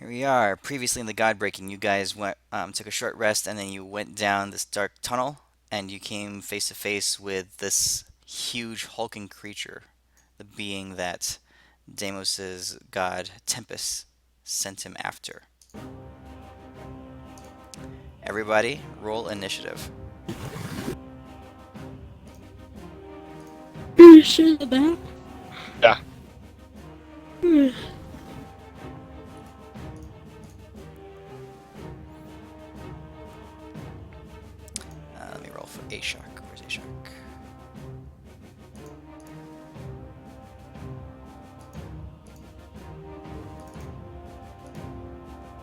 Here we are. Previously in the GodBreaking, you guys took a short rest, and then you went down this dark tunnel, and you came face to face with this huge hulking creature, the being that Deimos's god Tempest sent him after. Everybody, roll initiative. Are you sure of that? Yeah. Let me roll for Ashok. Where's Ashok?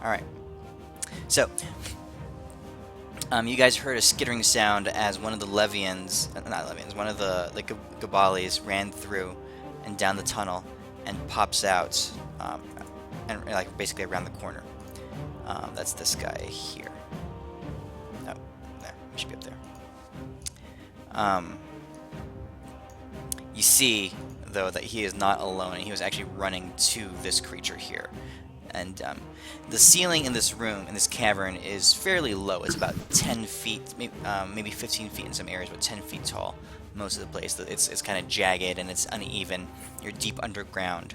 All right. So, you guys heard a skittering sound as one of the not Levians, one of the Gabalis ran through and down the tunnel and pops out, and like basically around the corner. That's this guy here. Oh, there. He should be up there. You see, though, that he is not alone. He was actually running to this creature here. And the ceiling in this room, in this cavern, is fairly low. It's about 10 feet, maybe 15 feet in some areas, but 10 feet tall most of the place. It's kind of jagged and it's uneven. You're deep underground.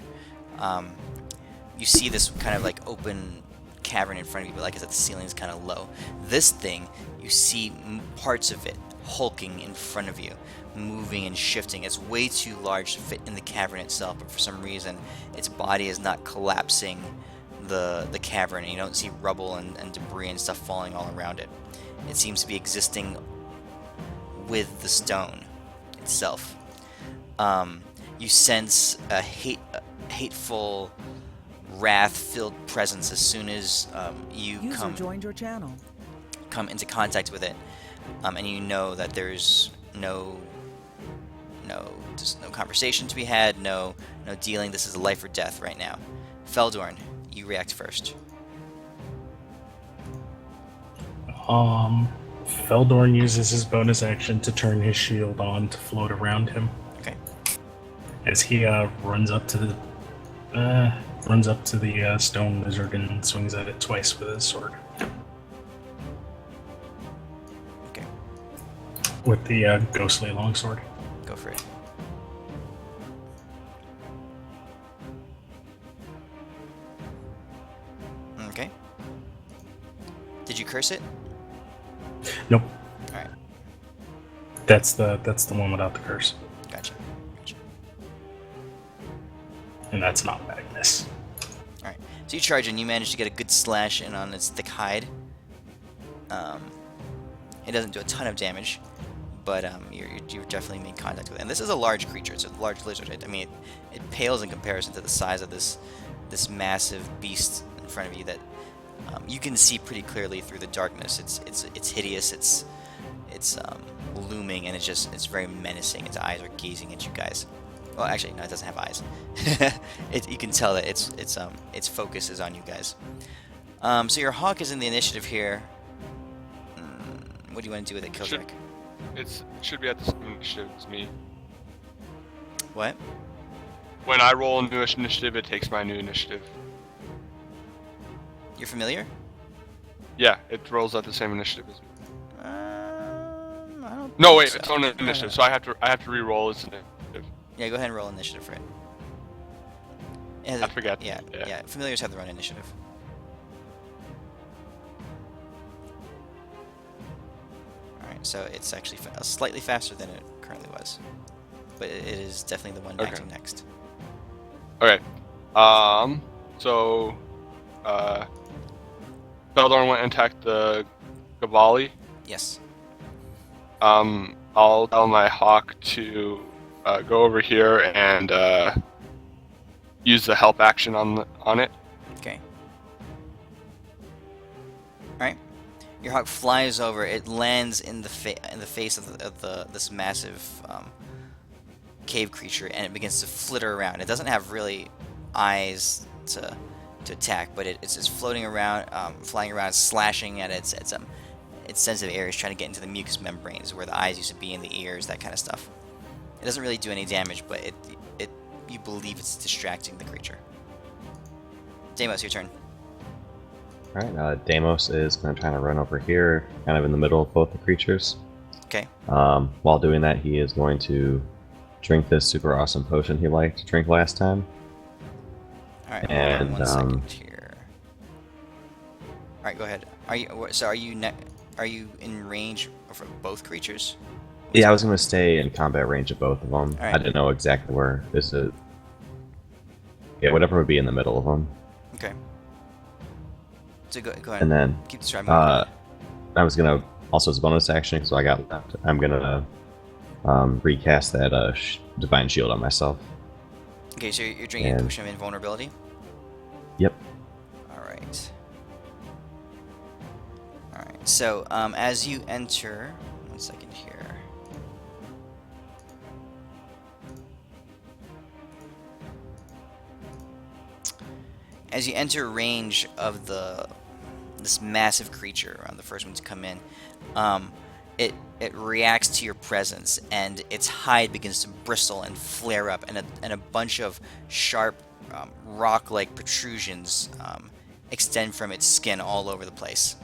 You see this kind of like open cavern in front of you, but like I said, the ceiling is kind of low. This thing, you see parts of it hulking in front of you, moving and shifting. It's way too large to fit in the cavern itself, but for some reason, its body is not collapsing the cavern, and you don't see rubble and debris and stuff falling all around it. It seems to be existing with the stone itself. You sense a hateful, wrath-filled presence as soon as you User joined your channel. come into contact with it, and you know that there's no conversation to be had, no dealing. This is life or death right now. Feldorn, you react first. Feldorn uses his bonus action to turn his shield on to float around him. Okay. As he runs up to the stone lizard and swings at it twice with his sword. Okay. With the ghostly longsword. Go for it. Okay. Did you curse it? Nope. All right. That's the one without the curse. Gotcha. And that's not Magnus. All right. So you charge and you manage to get a good slash in on its thick hide. It doesn't do a ton of damage, but you've definitely made contact with it. And this is a large creature. It's a large lizard. I mean, it pales in comparison to the size of this massive beast in front of you that you can see pretty clearly through the darkness. It's hideous. It's looming, and it's very menacing. Its eyes are gazing at you guys. Well, actually, no, it doesn't have eyes. You can tell that its focus is on you guys. So your hawk is in the initiative here. What do you want to do with it, Kildrak? It should be at the same initiative as me. What? When I roll a new initiative, it takes my new initiative. You're familiar? Yeah, it rolls at the same initiative as me. I don't No, think wait, so. its own initiative, so I have to re-roll its initiative. Yeah, go ahead and roll initiative for it. It has I forgot. Yeah, familiars have their own initiative. Alright, so it's actually slightly faster than it currently was. But it is definitely the one Okay. acting next. Okay. So, Beldorn went and attacked the Gabali. Yes. I'll tell my hawk to go over here and use the help action on it. Okay. Alright. Your hawk flies over. It lands in the face of this massive cave creature, and it begins to flitter around. It doesn't have really eyes to attack, but it's just floating around, flying around, slashing at its sensitive areas, trying to get into the mucous membranes where the eyes used to be, in the ears, that kind of stuff. It doesn't really do any damage, but you believe it's distracting the creature. Deimos, your turn. Alright, Deimos is going to try to run over here, kind of in the middle of both the creatures. Okay. While doing that, he is going to drink this super awesome potion he liked to drink last time. All right. And, Hold on 1 second here. All right, go ahead. Are you in range of both creatures? Yeah, I was going to stay in combat range of both of them. All right. I didn't know exactly where. Is it? Yeah, whatever would be in the middle of them. Okay. So go ahead. And then Keep describing. I was gonna also as a bonus action, so I got left. I'm gonna recast that divine shield on myself. Okay, so you're drinking a and- potion of invulnerability. Yep. All right. All right. So as you enter, 1 second here. As you enter range of this massive creature, the first one to come in, it reacts to your presence, and its hide begins to bristle and flare up, and a bunch of sharp rock-like protrusions extend from its skin all over the place.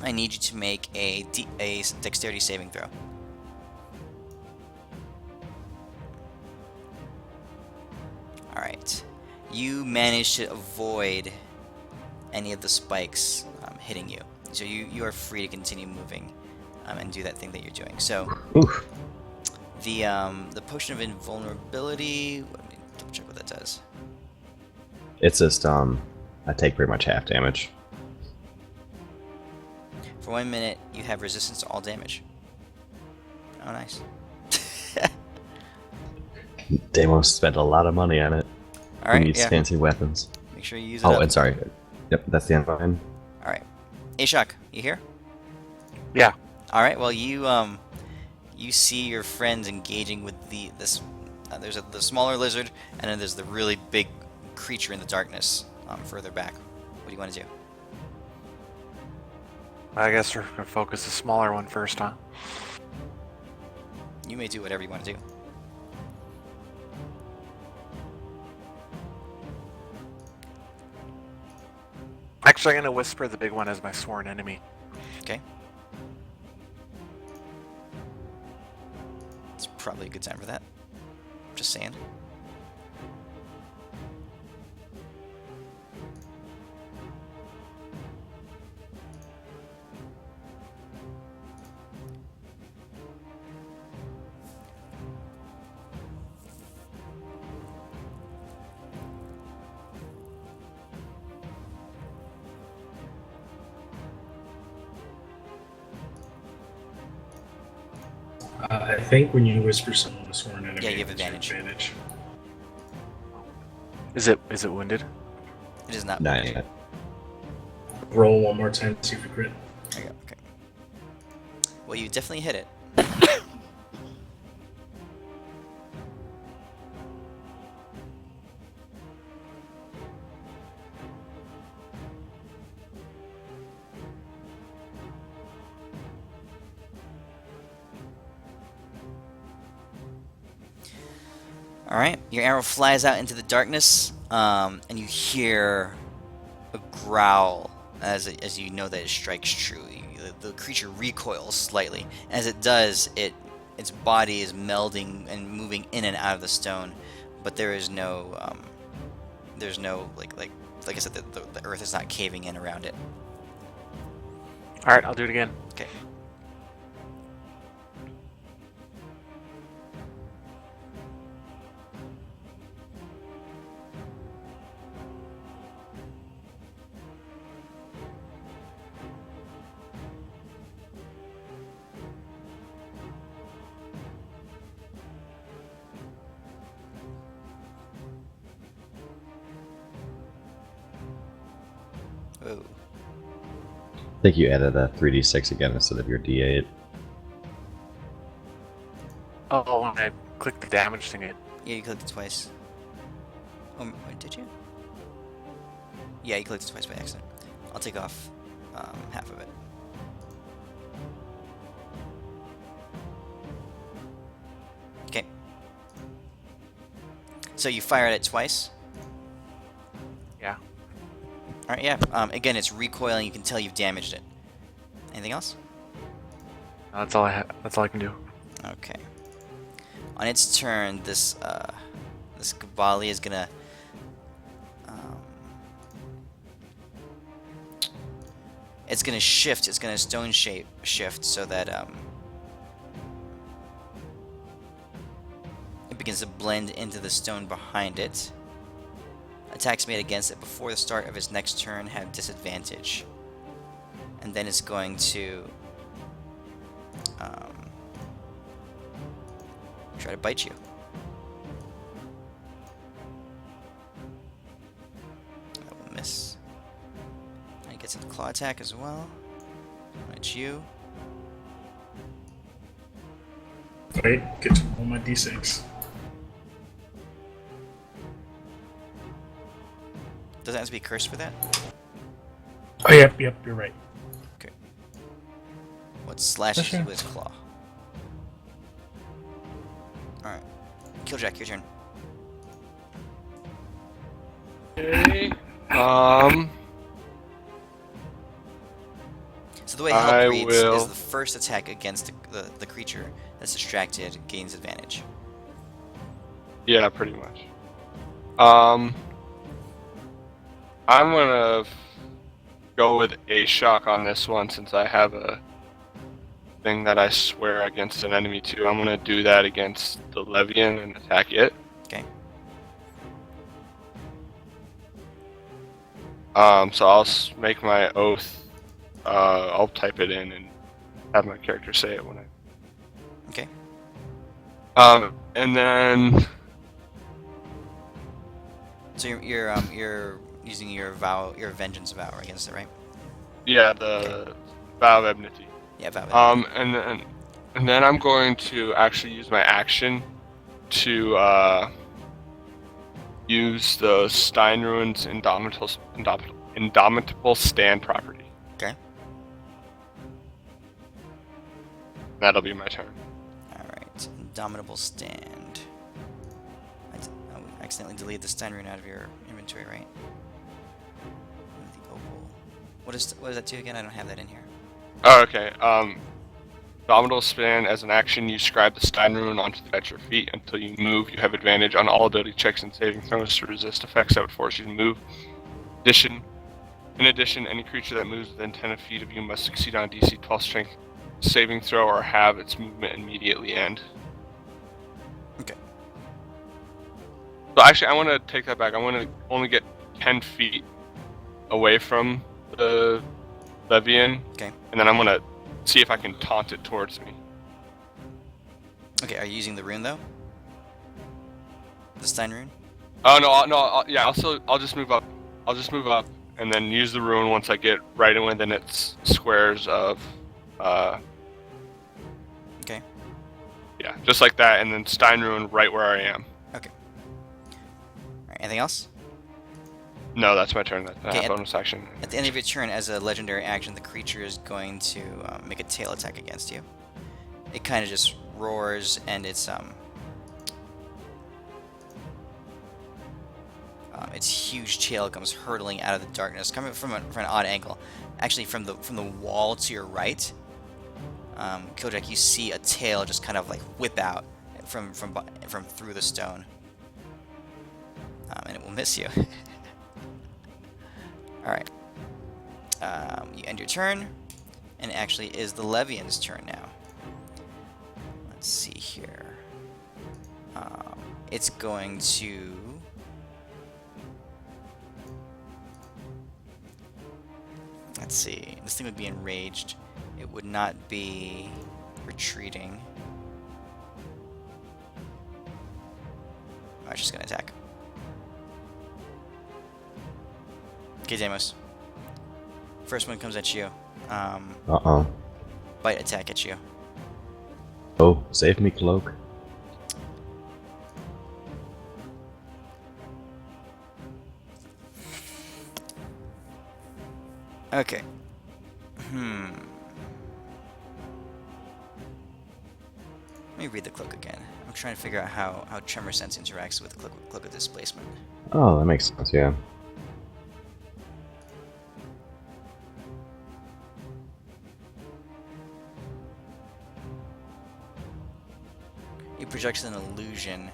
I need you to make a dexterity saving throw. All right. You manage to avoid any of the spikes hitting you, so you are free to continue moving and do that thing that you're doing. So Oof. the potion of invulnerability. Let me double check what that does. It's just I take pretty much half damage. For 1 minute, you have resistance to all damage. Oh, nice. Deimos spent a lot of money on it. All right. He needs Yeah. fancy weapons. Make sure you use it. Oh, up. and sorry. Yep, that's the end of mine. All right. Ashok, you here? Yeah. All right. Well, you see your friends engaging with this. There's the smaller lizard, and then there's the really big creature in the darkness further back. What do you want to do? I guess we're gonna focus the smaller one first, huh? You may do whatever you want to do. Actually, I'm gonna whisper the big one as my sworn enemy. Okay. It's probably a good time for that. Just saying. I think when you whisper someone a sworn enemy, Yeah, you have it's your advantage. Is it wounded? It is not. Not yet. Roll one more time to see if you crit. There you go. Okay. Well, you definitely hit it. All right, your arrow flies out into the darkness, and you hear a growl as you know that it strikes true. The creature recoils slightly. As it does, its body is melding and moving in and out of the stone, but there is no like I said, the earth is not caving in around it. All right, I'll do it again. Okay. Whoa. I think you added a 3d6 again instead of your d8. Oh, when I clicked the damage thing, Yeah, you clicked it twice. Oh, wait, did you? Yeah, you clicked it twice by accident. I'll take off half of it. Okay. So you fire at it twice? yeah. Alright, yeah. Again, it's recoiling. You can tell you've damaged it. Anything else? That's all I have. That's all I can do. Okay. On its turn, this Gabali is gonna it's gonna shift. It's gonna stone shape shift so that it begins to blend into the stone behind it. Attacks made against it before the start of its next turn have disadvantage, and then it's going to try to bite you. That will miss. And it gets a claw attack as well. It's you. Wait, get to roll my d6. Does it have to be cursed for that? Oh, yep, you're right. Okay. What slashes Sure. you with its claw? Alright. Killjack, your turn. Okay. So the way I help reads will- is the first attack against the creature that's distracted gains advantage. Yeah, pretty much. I'm gonna go with a shock on this one since I have a thing that I swear against an enemy to. I'm gonna do that against the Levian and attack it. Okay. So I'll make my oath. I'll type it in and have my character say it when I. Okay. And then So you're using your vow, your vengeance vow against it, right? yeah, the vow of enmity. Yeah, vow. And then I'm going to actually use my action to use the Stein Ruins Indomitable Stand property. Okay. That'll be my turn. All right. Indomitable stand. I accidentally deleted the Stein rune out of your inventory, right? The opal. What does that do again? I don't have that in here. Oh, okay. Indomitable Stand, as an action, you scribe the Stein Rune at your feet. Until you move, you have advantage on all ability checks and saving throws to resist effects that would force you to move. In addition, any creature that moves within 10 feet of you must succeed on a DC 12 strength saving throw or have its movement immediately end. Okay. So actually, I want to take that back. I want to only get 10 feet away from the Levian. Okay. And then I'm going to see if I can taunt it towards me. Okay. Are you using the rune though? The Stein rune? Oh no, yeah. I'll just move up. I'll just move up and then use the rune once I get right in within its squares of. Okay. Yeah, just like that, and then Stein Rune right where I am. Okay. All right. Anything else? No, that's my turn. That's Okay, bonus action. At the end of your turn, as a legendary action, the creature is going to make a tail attack against you. It kind of just roars, and its huge tail comes hurtling out of the darkness, coming from an odd angle. Actually, from the wall to your right, Kojak, you see a tail just kind of like whip out from through the stone, and it will miss you. All right. You end your turn, and it actually is the Levian's turn now. Let's see here. It's going to. Let's see. This thing would be enraged. It would not be retreating. Oh, it's just gonna attack. Okay, Deimos. First one comes at you. Uh-oh. Bite attack at you. Oh, save me, Cloak. Okay. Let me read the cloak again. I'm trying to figure out how Tremor Sense interacts with the cloak of displacement. Oh, that makes sense, yeah. projects an illusion.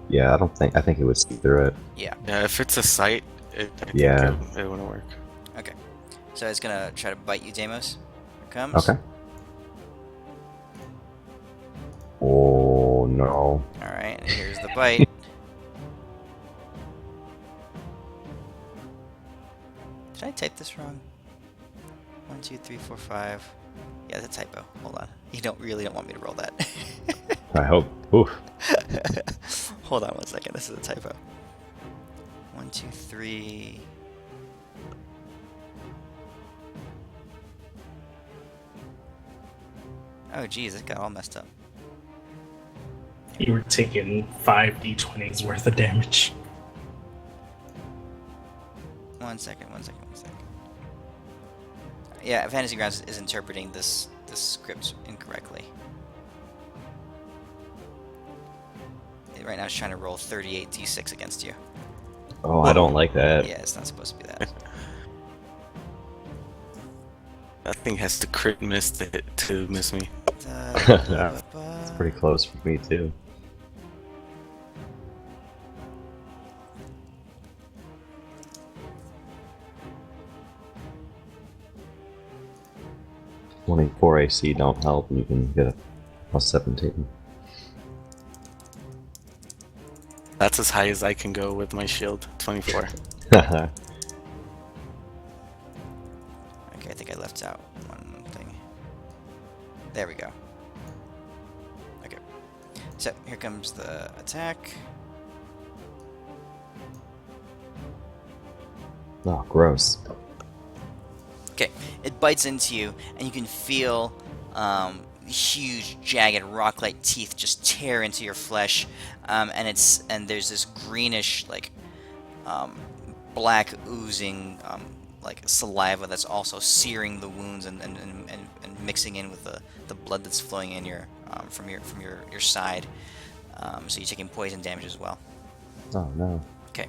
Yeah, I think it would see through it. Yeah. Yeah, if it's a sight, I think Yeah. it wouldn't work. Okay. So it's gonna try to bite you, Deimos. Here it comes. Okay. Oh no. Alright, and here's the bite. Did I type this wrong? 1, 2, 3, 4, 5. Yeah, that's a typo. Hold on. You really don't want me to roll that. I hope. Oof. Hold on 1 second. This is a typo. 1, 2, 3. Oh, geez, it got all messed up. You were taking 5d20s worth of damage. 1 second. Yeah, Fantasy Grounds is interpreting this script incorrectly. Right now it's trying to roll 38d6 against you. Oh, I don't like that. Yeah, it's not supposed to be that. That thing has to crit miss to miss me. It's pretty close for me too. +4 AC don't help, and you can get a +17. That's as high as I can go with my shield. 24. Okay, I think I left out one thing. There we go. Okay. So, here comes the attack. Oh, gross. Okay, it bites into you, and you can feel huge, jagged, rock-like teeth just tear into your flesh, and there's this greenish, like, black oozing, like saliva that's also searing the wounds and mixing in with the blood that's flowing in from your side. So you're taking poison damage as well. Oh no. Okay,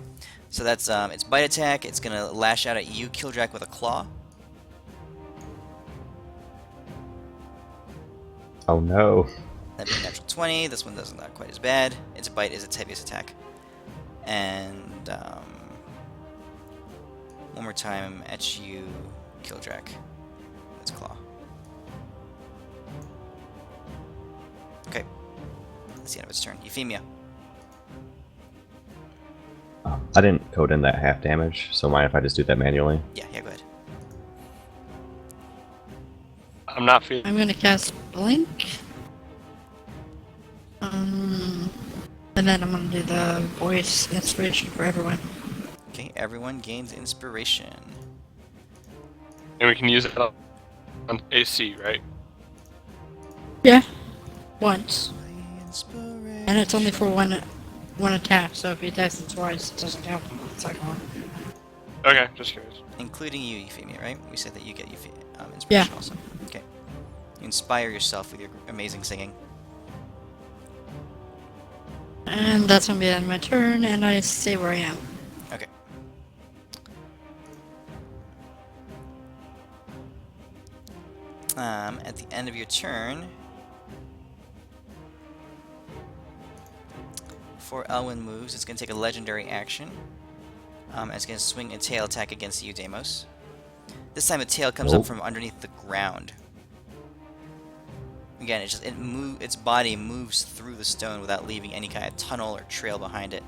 so that's its bite attack. It's gonna lash out at you, Kildrak, with a claw. Oh no. That'd be a natural 20. This one doesn't not quite as bad. Its bite is its heaviest attack. And one more time at you, Kildrak. Its claw. Okay. That's the end of its turn. Euphemia. I didn't code in that half damage, so mind if I just do that manually? Yeah, go ahead. I'm not feeling. I'm gonna cast Blink. And then I'm gonna do the voice inspiration for everyone. Okay, everyone gains inspiration. And we can use it on AC, right? Yeah. Once. And it's only for one attack, so if he attacks it twice, it doesn't count the second one. Okay, just curious. Including you, Euphemia, right? We said that you get inspiration Yeah. also. Okay. You inspire yourself with your amazing singing. And that's gonna be the end of my turn, and I stay where I am. Okay. At the end of your turn, before Elwyn moves, it's going to take a legendary action. And it's going to swing a tail attack against you, Deimos. This time, a tail comes up from underneath the ground. Again, its body moves through the stone without leaving any kind of tunnel or trail behind it.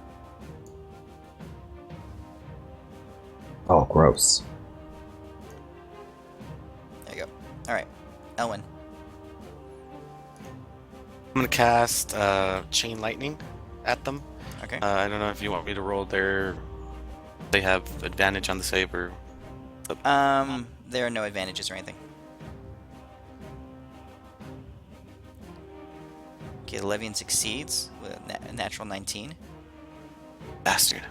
Oh, gross. There you go. Alright. Elwyn. I'm gonna cast Chain Lightning at them. Okay. I don't know if you want me to roll their. They have advantage on the save or. There are no advantages or anything. Okay, the Levian succeeds with a natural 19. Bastard.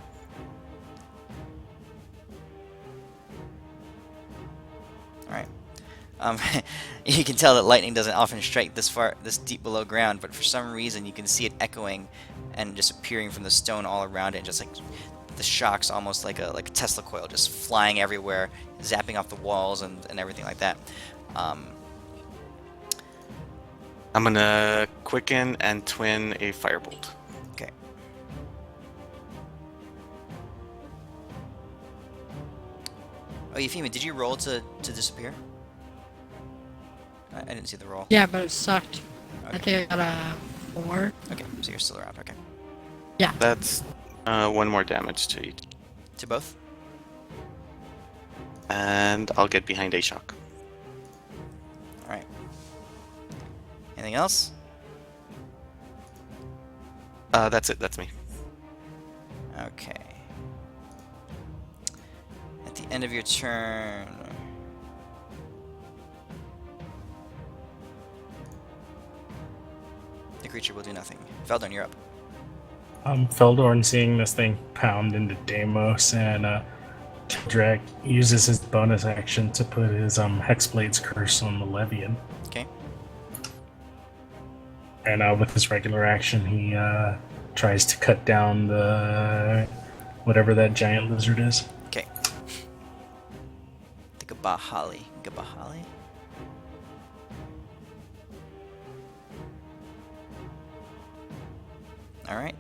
Alright. You can tell that lightning doesn't often strike this deep below ground, but for some reason you can see it echoing and just appearing from the stone all around it, just like the shocks, almost like a Tesla coil, just flying everywhere, zapping off the walls and everything like that. I'm gonna quicken and twin a firebolt. Okay. Oh, Euphemia, did you roll to disappear? I didn't see the roll. Yeah, but it sucked. I Okay. think I got a 4. Okay, so you're still around. Okay. That's one more damage to each. To both? And I'll get behind a shock. Alright. Anything else? That's it. That's me. Okay. At the end of your turn... the creature will do nothing. Feldon, you're up. Feldorn, seeing this thing pound into Deimos, and Drag uses his bonus action to put his Hexblade's Curse on the Levian. Okay. And with his regular action, he tries to cut down the whatever that giant lizard is. Okay. The Gabahali. Gabahali? Alright.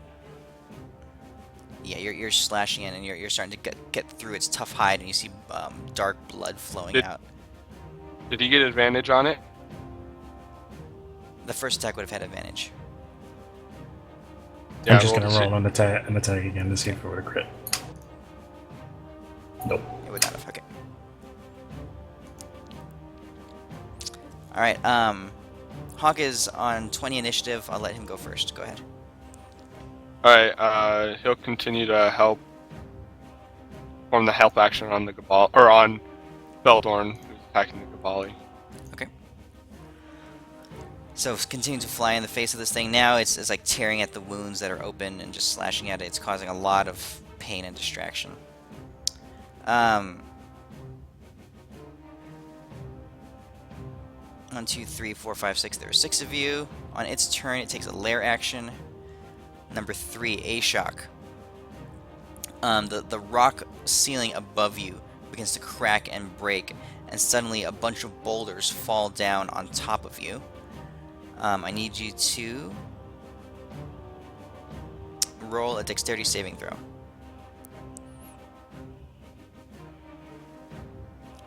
Yeah, you're slashing in, and you're starting to get through its tough hide, and you see dark blood flowing out. Did he get advantage on it? The first attack would have had advantage. Yeah, I'm just roll gonna to roll an attack again to see if it would have crit. Nope. It would not have. Okay. Alright, Hawk is on 20 initiative. I'll let him go first. Go ahead. Alright, he'll continue to help form the help action on the Gabal or on Beldorn, who's attacking the Gabali. So continue to fly in the face of this thing. Now it's like tearing at the wounds that are open and just slashing at it. It's causing a lot of pain and distraction. 1, 2, 3, 4, 5, 6. There are 6 of you. On its turn, it takes a lair action. Number 3, a shock. The rock ceiling above you begins to crack and break, and suddenly a bunch of boulders fall down on top of you. I need you to roll a dexterity saving throw.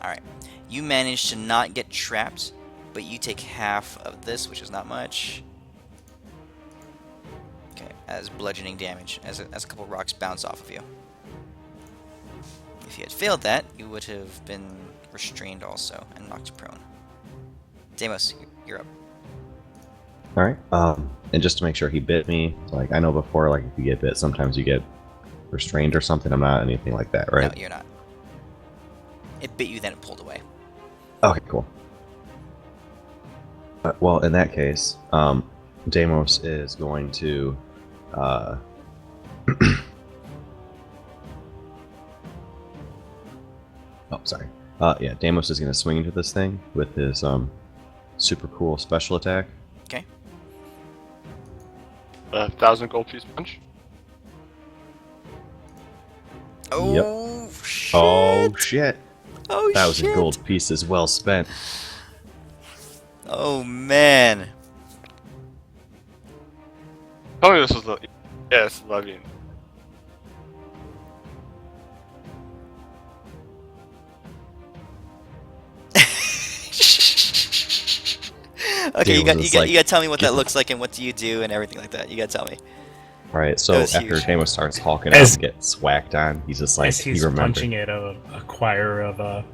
Alright. You manage to not get trapped, but you take half of this, which is not much. Okay, as bludgeoning damage, as a couple rocks bounce off of you. If you had failed that, you would have been restrained also and knocked prone. Deimos, you're up. All right. And just to make sure he bit me, like I know before, like if you get bit, sometimes you get restrained or something. I'm not anything like that, right? No, you're not. It bit you, then it pulled away. Okay, cool. Well, in that case, Deimos is going to. Oh, sorry. Yeah, Deimos is going to swing into this thing with his super cool special attack. Okay. 1,000 gold piece punch. Oh, shit. Oh shit! Oh, 1,000 shit. gold pieces well spent. Oh, man. Tell me this was the. Yeah, it's Levian. Okay, you Deimos is got like, to tell me what that get- looks like and what do you do and everything like that. You got to tell me. Right, so That was after huge. Deimos starts hawking As- out and gets whacked on, he's just like, As he's he remembers. punching at a choir of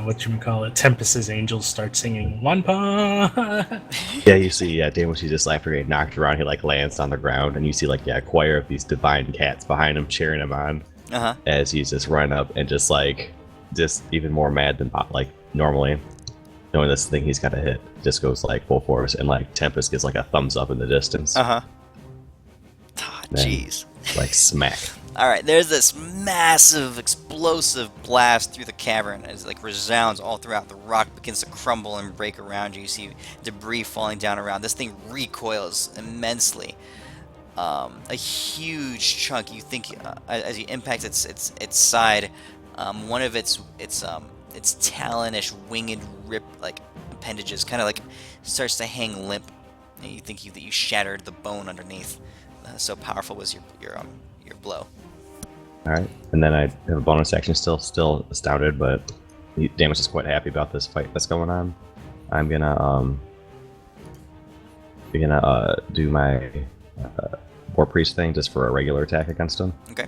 what you call it, Tempest's angels start singing one paw. Yeah, you see, Deimos, he's just after getting knocked around, he like lands on the ground, and you see like a choir of these divine cats behind him cheering him on Uh-huh. as he's just running up and just even more mad than like normally, knowing this thing he's got to hit, just goes like full force, and like Tempest gets like a thumbs up in the distance, Uh-huh. Ah, Then- jeez. like smack. Alright, there's this massive, explosive blast through the cavern as it like resounds all throughout. The rock begins to crumble and break around you. You see debris falling down around. This thing recoils immensely. A huge chunk. You think as you impact its side, one of its talonish winged rip appendages kind of like starts to hang limp. And you think that you shattered the bone underneath. So powerful was your blow. All right, and then I have a bonus action. Still astounded, but Damus is quite happy about this fight that's going on. I'm gonna do my War Priest thing just for a regular attack against him. Okay.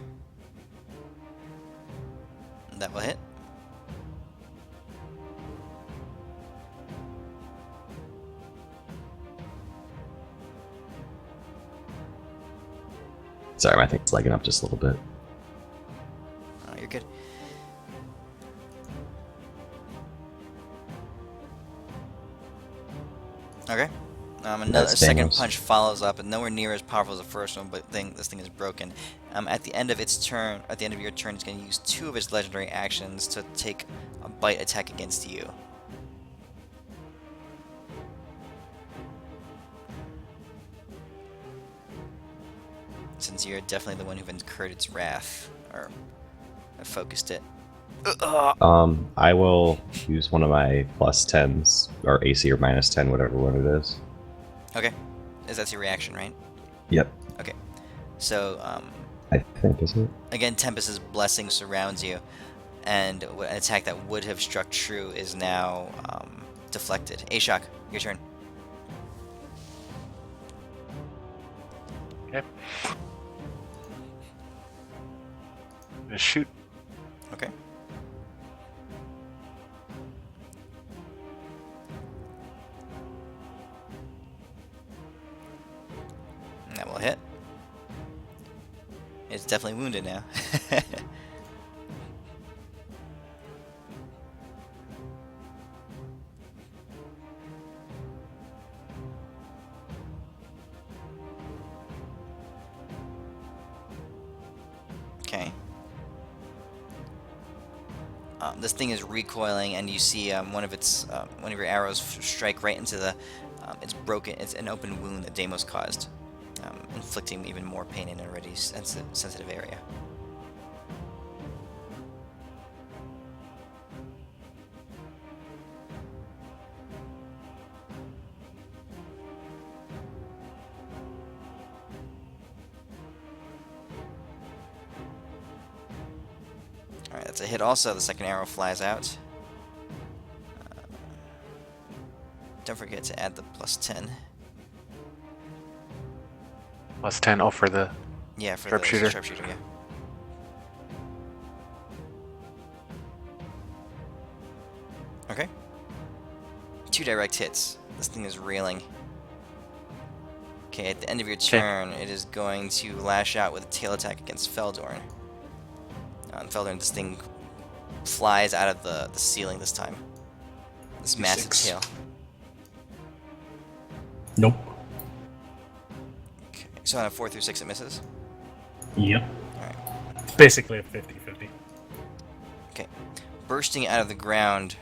That will hit. Sorry, I think it's lagging up just a little bit. Oh, you're good. Okay. Another That's second Daniels. punch follows up, and nowhere near as powerful as the first one, but this thing is broken. At the end of its turn, at the end of your turn, it's going to use 2 of its legendary actions to take a bite attack against you. Since you're definitely the one who incurred its wrath, or focused it. I will use one of my +10s, or AC or -10, whatever one it is. Okay. That's your reaction, right? Yep. Okay. So, I think, isn't it? again, Tempest's blessing surrounds you, and an attack that would have struck true is now deflected. Ashok, your turn. Okay. I'm gonna shoot. Okay. And that will hit. It's definitely wounded now. Okay. This thing is recoiling, and you see one of your arrows strike right into the. It's broken. It's an open wound that Deimos caused, inflicting even more pain in an already sensitive area. Alright, that's a hit also. The second arrow flies out. Don't forget to add the +10. +10. Oh, for the Yeah, for Sharpshooter. the sharpshooter, yeah. Okay. 2 direct hits. This thing is reeling. Okay, at the end of your turn, it is going to lash out with a tail attack against Feldorn. Feldorn, this thing flies out of the ceiling this time. This massive D6. tail. Nope. Okay, so on a 4 through 6 it misses. Yep. Alright. It's basically a 50-50. Okay. Bursting out of the ground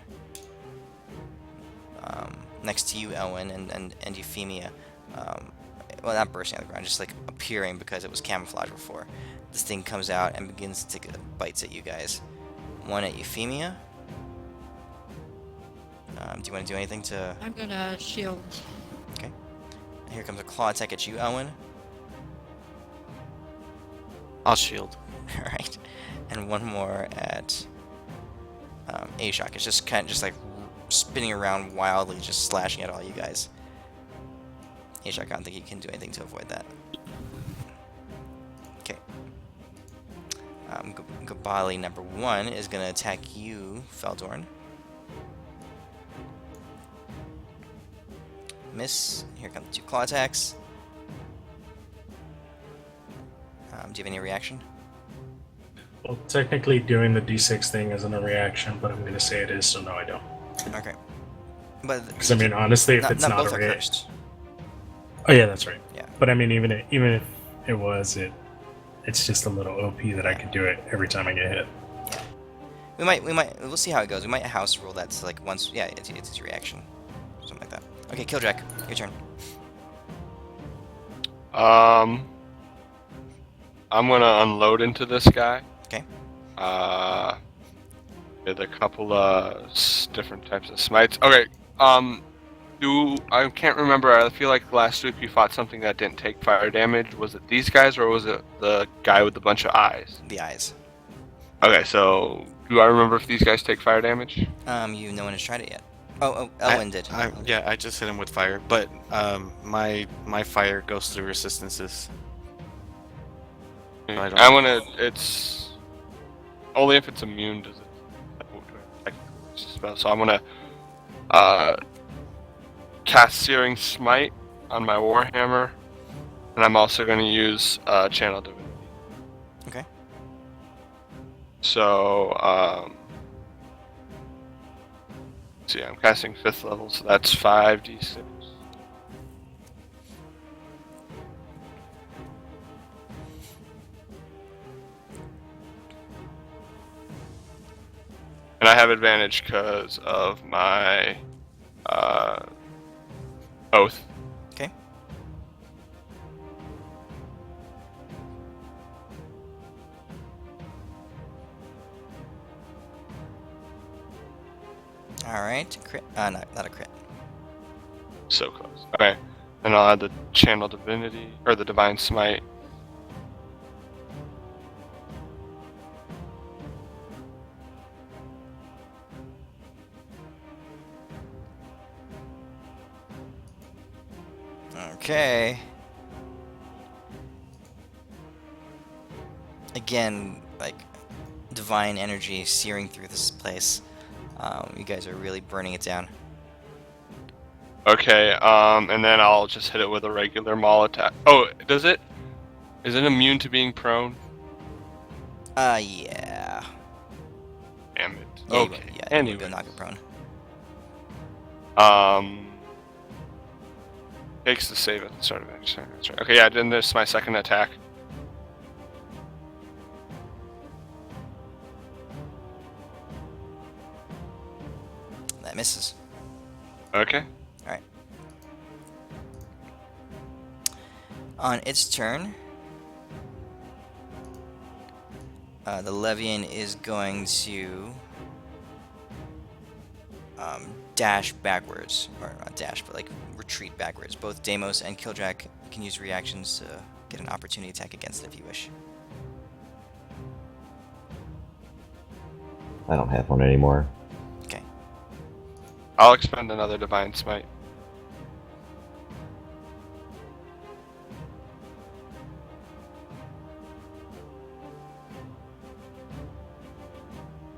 next to you, Elwyn, and Euphemia. Well, not bursting out of the ground, just like appearing because it was camouflage before. This thing comes out and begins to take bites at you guys. One at Euphemia. Do you want to do anything to... I'm gonna shield. Okay. Here comes a claw attack at you, Elwyn. I'll shield. Alright. And one more at Ashok. It's just kind of just like spinning around wildly, just slashing at all you guys. Ashok, I don't think you can do anything to avoid that. Okay. Gabali number 1 is going to attack you, Feldorn. Miss. Here come the 2 claw attacks. Do you have any reaction? Well, technically doing the D6 thing isn't a reaction, but I'm going to say it is, so no, I don't. Okay. But Because, I mean, honestly, if it's not both a are reaction... cursed. Oh, yeah, that's right. Yeah. But, I mean, even if it was, it's just a little OP that I could do it every time I get hit. We'll see how it goes. We might house rule that to like once, yeah, it's its reaction. Something like that. Okay, Killjack, your turn. I'm gonna unload into this guy. Okay. With a couple of different types of smites. Okay. I can't remember. I feel like last week we fought something that didn't take fire damage. Was it these guys or was it the guy with a bunch of eyes? The eyes. Okay, so do I remember if these guys take fire damage? No one has tried it yet. Oh, Elwin did. Yeah, I just hit him with fire, but my fire goes through resistances. I don't- I wanna. It's only if it's immune does it spell. So I'm gonna cast Searing Smite on my Warhammer, and I'm also gonna use Channel Divinity. Okay. So so yeah, I'm casting 5th level, so that's 5d6. And I have advantage because of my oath. Okay. Alright, crit. Not a crit. So close. Okay. And I'll add the Channel Divinity, or the Divine Smite. Okay. Again, like, divine energy searing through this place. You guys are really burning it down. Okay, and then I'll just hit it with a regular maul attack. Oh, does it? Is it immune to being prone? Yeah. Damn it. Yeah, Okay. you Anyway. go knock it prone. Takes the save at the start of action. That's right. Okay, yeah, then there's my second attack. That misses. Okay. Alright. On its turn, the Levian is going to dash backwards. Or not dash, but like retreat backwards. Both Deimos and Killjack can use reactions to get an opportunity attack against it if you wish. I don't have one anymore. Okay. I'll expend another Divine Smite.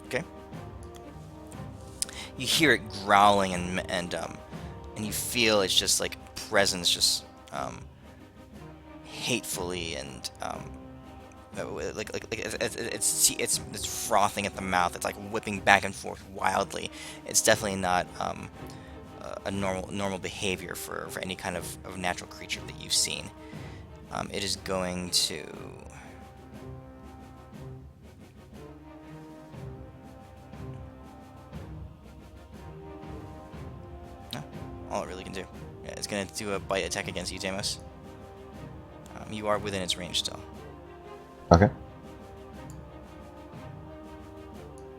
Okay. You hear it growling and you feel its just like presence just hatefully and it's frothing at the mouth. It's like whipping back and forth wildly. It's definitely not a normal behavior for any kind of natural creature that you've seen. It is going to all it really can do. Yeah, it's going to do a bite attack against you, Deimos. You are within its range still. Okay.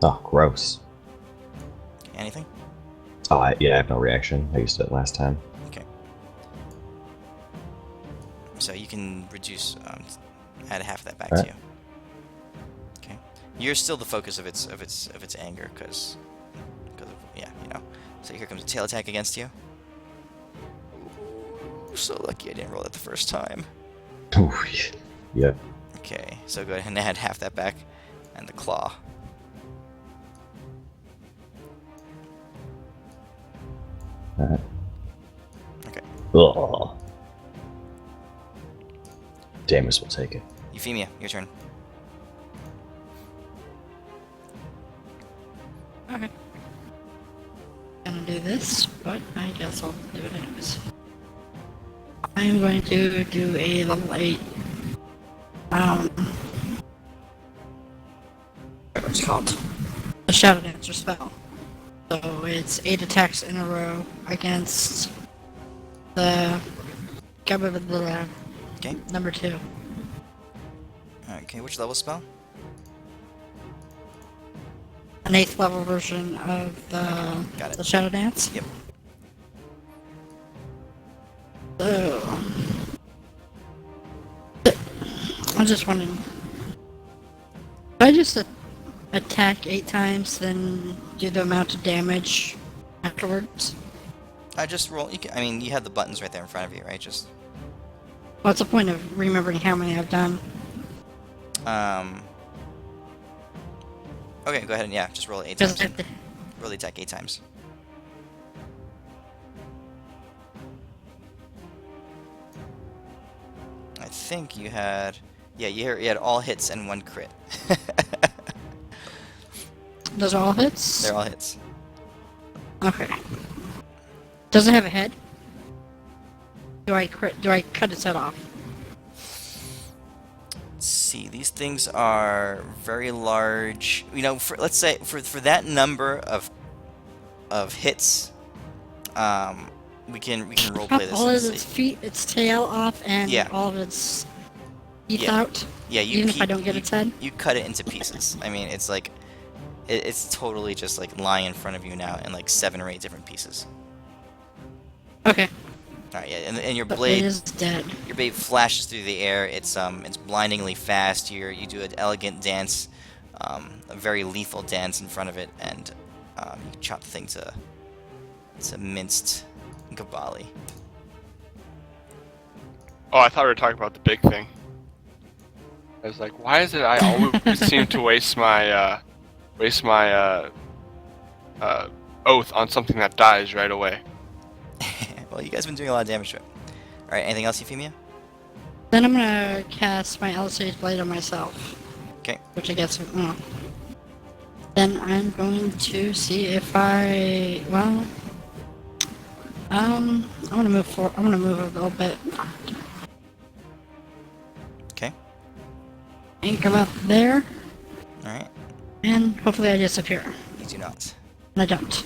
Oh, gross. Anything? Oh, yeah, I have no reaction. I used it last time. Okay. So you can reduce, add half of that back to Alright. you. Okay. You're still the focus of its anger, because of, yeah, you know. So here comes a tail attack against you. Ooh, so lucky I didn't roll that the first time. Ooh, yeah. Okay, so go ahead and add half that back, and the claw. Alright. Okay. Ugh. Damus will take it. Euphemia, your turn. Okay. Gonna do this, but I guess I'll do it anyways. I'm going to do a level 8. What's it called? A Shadow Dancer spell. So it's 8 attacks in a row against the Okay. number 2. Okay, which level spell? An 8th level version of Got it. the Shadow Dance. Yep. So, I'm just wondering. If I just attack 8 times, then do the amount of damage afterwards? I just roll. I mean, you have the buttons right there in front of you, right? Just What's the point of remembering how many I've done? Okay, go ahead and yeah, just roll it 8 Because times. Roll the attack 8 times. I think you had, yeah, you had all hits and 1 crit. those are all hits? They're all hits. Okay. Does it have a head? Do I cut its head off? Let's see, these things are very large. You know, let's say for that number of hits, we can roleplay Cut this. all And of its see. feet, its tail off, and Yeah. all of its teeth Yeah. out? Yeah, Even if I don't get its head? you cut it into pieces. I mean, it's like it's totally just like lying in front of you now in like 7 or 8 different pieces. Okay. All right, yeah, and your But blade. it is dead. Your blade flashes through the air. It's blindingly fast. You do an elegant dance, a very lethal dance in front of it, and you chop the thing to minced gabali. Oh, I thought we were talking about the big thing. I was like, why is it I always seem to waste my oath on something that dies right away? Well, you guys have been doing a lot of damage to it. All right, anything else, Euphemia? Then I'm gonna cast my L-Stage Blade on myself. Okay. Which I guess, Then I'm going to see if I, I'm gonna move I'm gonna move a little bit. Okay. And come up there, All right. and hopefully I disappear. You do not. And I don't.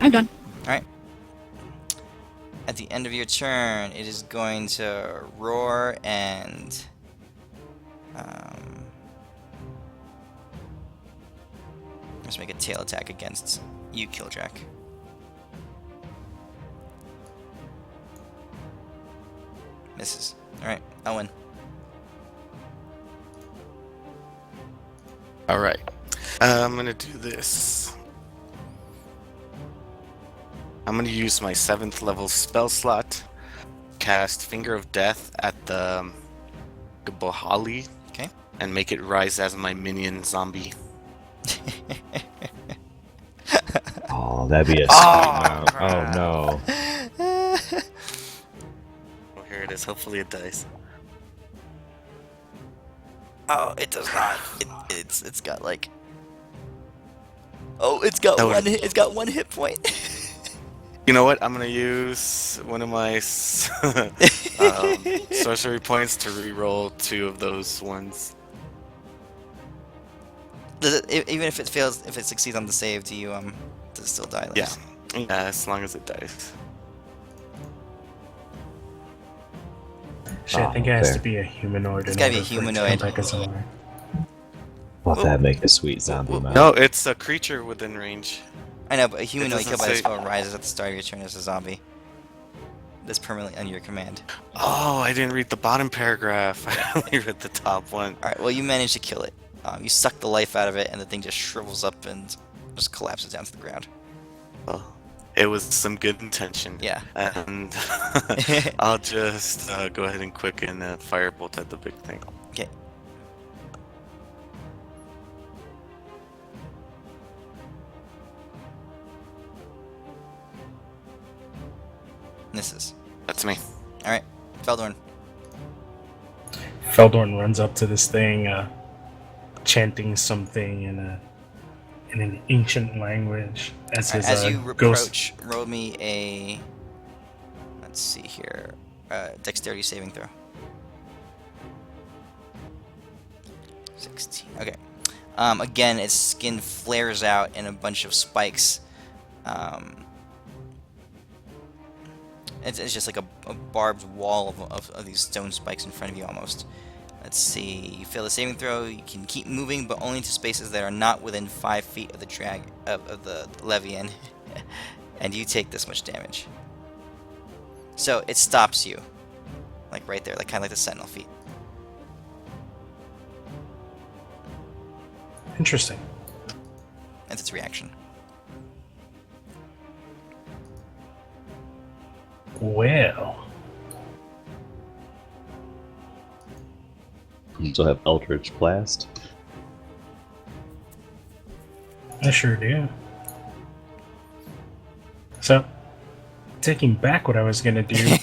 I'm done. All right. At the end of your turn, it is going to roar and let's make a tail attack against you, Killjack. Misses. All right, Owen. All right. I'm gonna do this. I'm gonna use my 7th level spell slot, cast Finger of Death at the Bohali, Okay. and make it rise as my minion zombie. Oh, that'd be a sweet mount. Oh no. Oh, here it is. Hopefully it dies. Oh, it does not. It's got like. Oh, it's got Oh, one. It's got 1 hit point. You know what? I'm gonna use one of my sorcery points to re-roll 2 of those ones. Does it, even if it fails, if it succeeds on the save, do you does it still die? Yeah, yeah, as long as it dies. Shit, I think it has to be a humanoid. It's in gotta be order a for it to come humanoid. back as a zombie. Well, that'd make a sweet zombie mount. No, it's a creature within range. I know, but a humanoid doesn't killed by the say- spell rises at the start of your turn as a zombie. That's permanently under your command. Oh, I didn't read the bottom paragraph. I only read the top one. All right, well you managed to kill it. You suck the life out of it, and the thing just shrivels up and just collapses down to the ground. Well, it was some good intention. Yeah. And I'll just go ahead and quicken a firebolt at the big thing. Okay. Misses. That's me. All right, Feldorn. Feldorn runs up to this thing, chanting something in an ancient language as his As you ghost. approach, roll me a. Let's see here. Dexterity saving throw. 16. Okay. Again, its skin flares out in a bunch of spikes. It's just like a barbed wall of these stone spikes in front of you almost. Let's see. You fail the saving throw. You can keep moving, but only to spaces that are not within 5 feet of the of the Levian. and you take this much damage. So it stops you, like right there, like kind of like the sentinel feat. Interesting. That's its reaction. Well, You still have Eldritch Blast. I sure do. So, taking back what I was gonna do,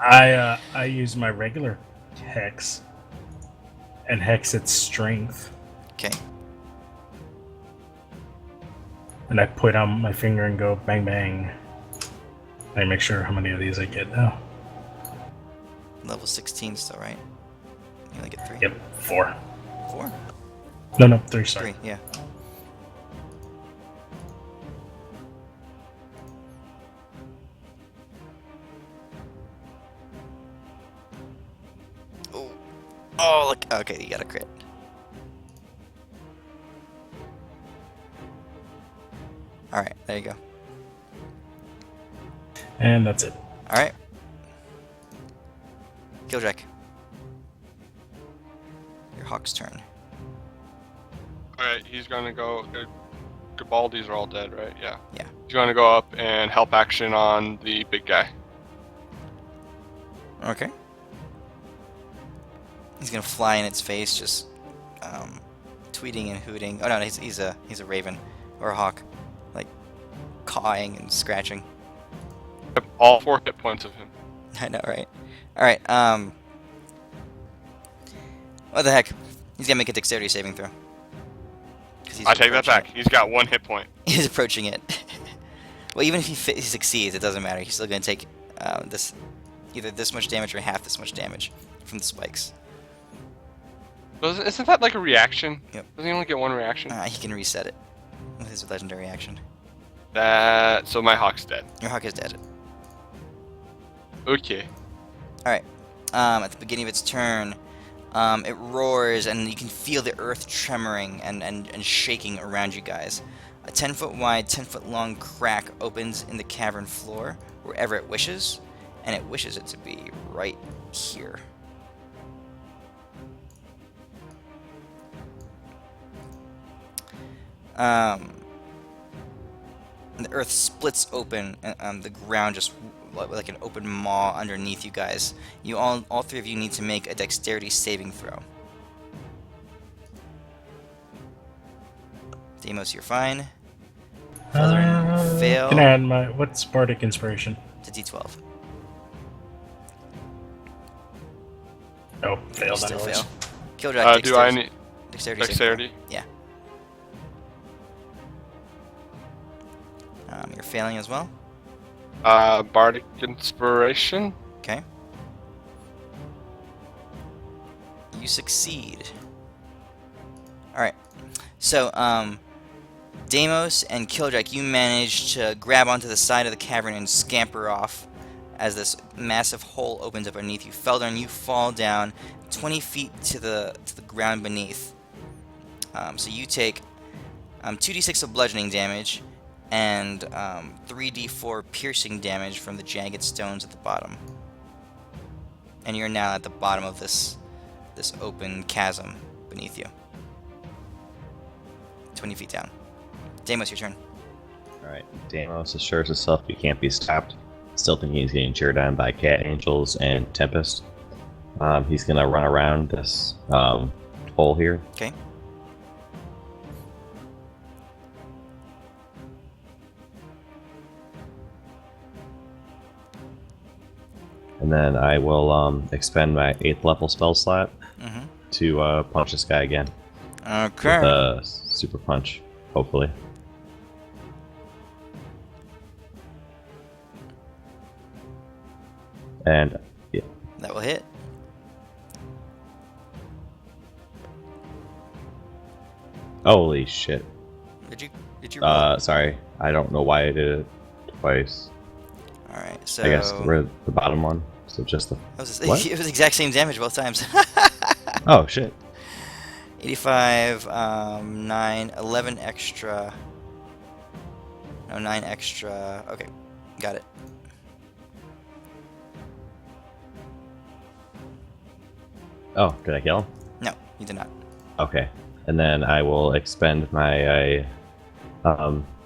I use my regular hex and hex its strength, Okay. and I put on my finger and go bang bang. I make sure how many of these I get now. Level 16 still, right? You only get 3? Yep, 4. 4? No, 3. Sorry. 3, yeah. Oh. Oh, look. Okay, you got a crit. Alright, there you go. And that's it. Alright. Killjack. Your Hawk's turn. Alright, he's gonna go. Gabaldi's are all dead, right? Yeah. Yeah. He's gonna go up and help action on the big guy. Okay. He's gonna fly in its face, just tweeting and hooting. Oh no, he's a raven or a hawk, like cawing and scratching. I have all 4 hit points of him. I know, right? All right. What the heck? He's gonna make a dexterity saving throw. 'Cause he's I take that approaching back. He's got 1 hit point. it. He's approaching it. Well, even if he succeeds, it doesn't matter. He's still gonna take this either this much damage or half this much damage from the spikes. Isn't that like a reaction? Yep. Doesn't he only get 1 reaction? He can reset it with his legendary action. So my hawk's dead. Your hawk is dead. Okay. Alright. At the beginning of its turn, it roars and you can feel the earth tremoring and shaking around you guys. A 10-foot wide, 10-foot long crack opens in the cavern floor wherever it wishes, and it wishes it to be right here. And the earth splits open, and the ground just like an open maw underneath you guys. You all 3 of you need to make a dexterity saving throw. Deimos, you're fine. Felderin, fail. Can I add my what's Bardic Inspiration? To D12. Oh, You failed. still anyways. fail. Killjoy, Do I need dexterity? saving dexterity? throw. Yeah. You're failing as well. Bardic Inspiration? Okay. You succeed. Alright. So, Deimos and Killjack, you manage to grab onto the side of the cavern and scamper off as this massive hole opens up underneath you. Felderin, you fall down 20 feet to the ground beneath. So you take 2d6 of bludgeoning damage and 3d4 piercing damage from the jagged stones at the bottom. And you're now at the bottom of this open chasm beneath you. 20 feet down. Deimos, your turn. Alright, Deimos assures himself he can't be stopped. Still thinking he's getting cheered on by Cat Angels and Tempest. He's gonna run around this hole here. Okay. And then I will expend my 8th level spell slot Mm-hmm. to punch this guy again. Okay. With a super punch, hopefully. And yeah, That will hit. holy shit. Did you roll? Sorry, I don't know why I did it twice. Alright, so I guess we're the bottom one, so just the. it was, What? it was the exact same damage both times. Oh shit. 85, 9, 11 extra. No, 9 extra. Okay, got it. Oh, did I kill him? No, you did not. Okay. And then I will expend my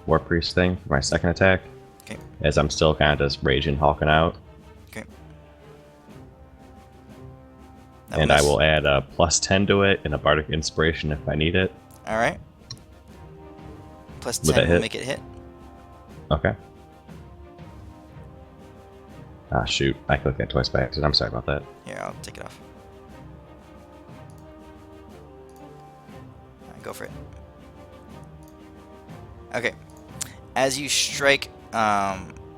War Priest thing for my second attack. Okay. As I'm still kind of just raging, hulking out. Okay. And I will add a +10 to it and a Bardic Inspiration if I need it. All right. Plus Would 10 that will hit? make it hit. Okay. Ah, shoot. I clicked that twice by accident. I'm sorry about that. Here, I'll take it off. All right, go for it. Okay. As you strike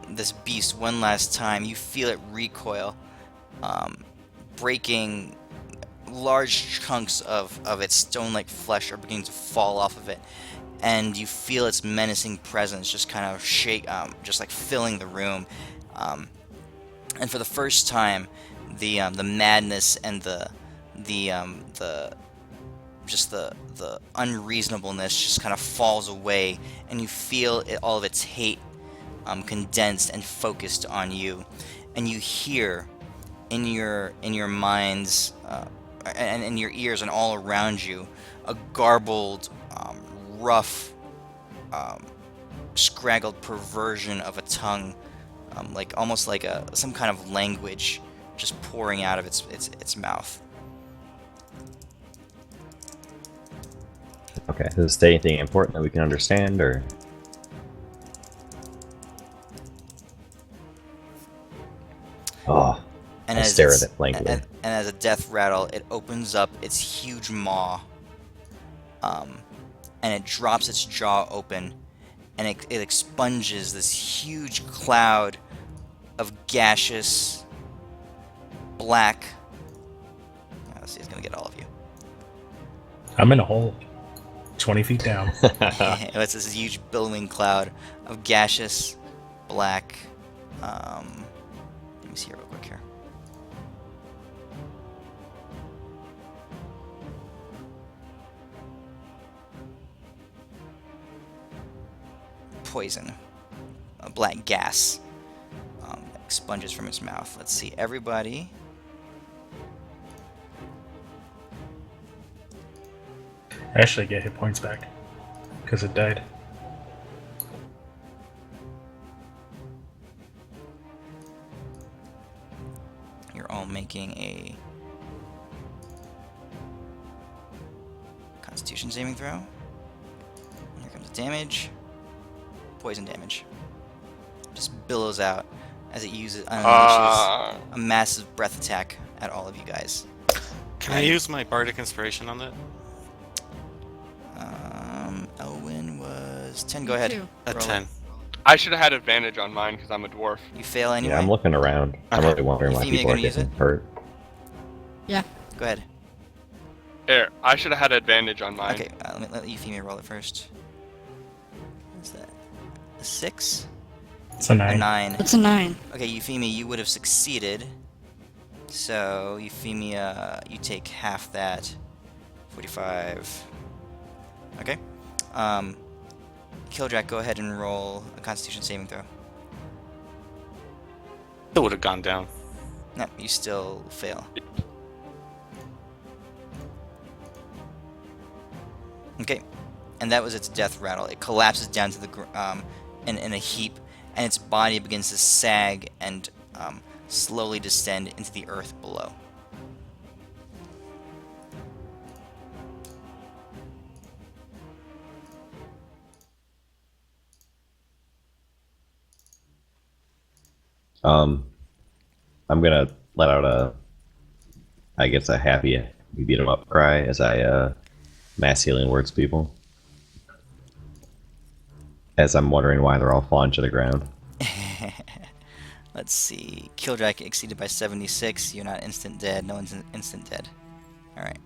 this beast one last time, you feel it recoil, breaking large chunks of its stone-like flesh are beginning to fall off of it, and you feel its menacing presence just kind of shake, just like filling the room. And for the first time, the madness and the unreasonableness just kind of falls away, and you feel all of its hate condensed and focused on you, and you hear in your minds and in your ears and all around you a garbled, rough, scraggled perversion of a tongue, like almost like some kind of language just pouring out of its mouth. Okay. Does it say anything important that we can understand, or? Oh, And I as stare at it's- it blankly. And as a death rattle, it opens up its huge maw, and it drops its jaw open, and it expunges this huge cloud of gaseous black. Let's see, it's gonna get all of you. I'm in a hole, 20 feet down. It's this huge billowing cloud of gaseous black. Let me see here real quick here. Poison, a black gas, expunges from its mouth. Let's see, everybody. I actually get hit points back because it died. You're all making a Constitution saving throw. Here comes the damage. Poison damage. Just billows out as it unleashes a massive breath attack at all of you guys. Can I use my Bardic Inspiration on that? Elwyn was 10. Go ahead. Two. A Roll it. 10. I should have had advantage on mine because I'm a dwarf. You fail anyway. Yeah, I'm looking around. I'm Okay. really wondering why Euphemia people are gonna use getting it? hurt. Go ahead. Here, I should have had advantage on mine. Okay, let Euphemia roll it first. What's that? A 6? It's a A 9. 9. It's a 9. Okay, Euphemia, you would have succeeded. So, Euphemia, you take half that. 45. Okay. Killjack, go ahead and roll a Constitution saving throw. It would have gone down. No, you still fail. Okay, and that was its death rattle. It collapses down to the in a heap, and its body begins to sag and slowly descend into the earth below. I'm gonna let out I guess a happy we beat 'em up cry as I mass healing words people. As I'm wondering why they're all falling to the ground. Let's see. Killjack exceeded by 76. You're not instant dead. No one's instant dead. Alright.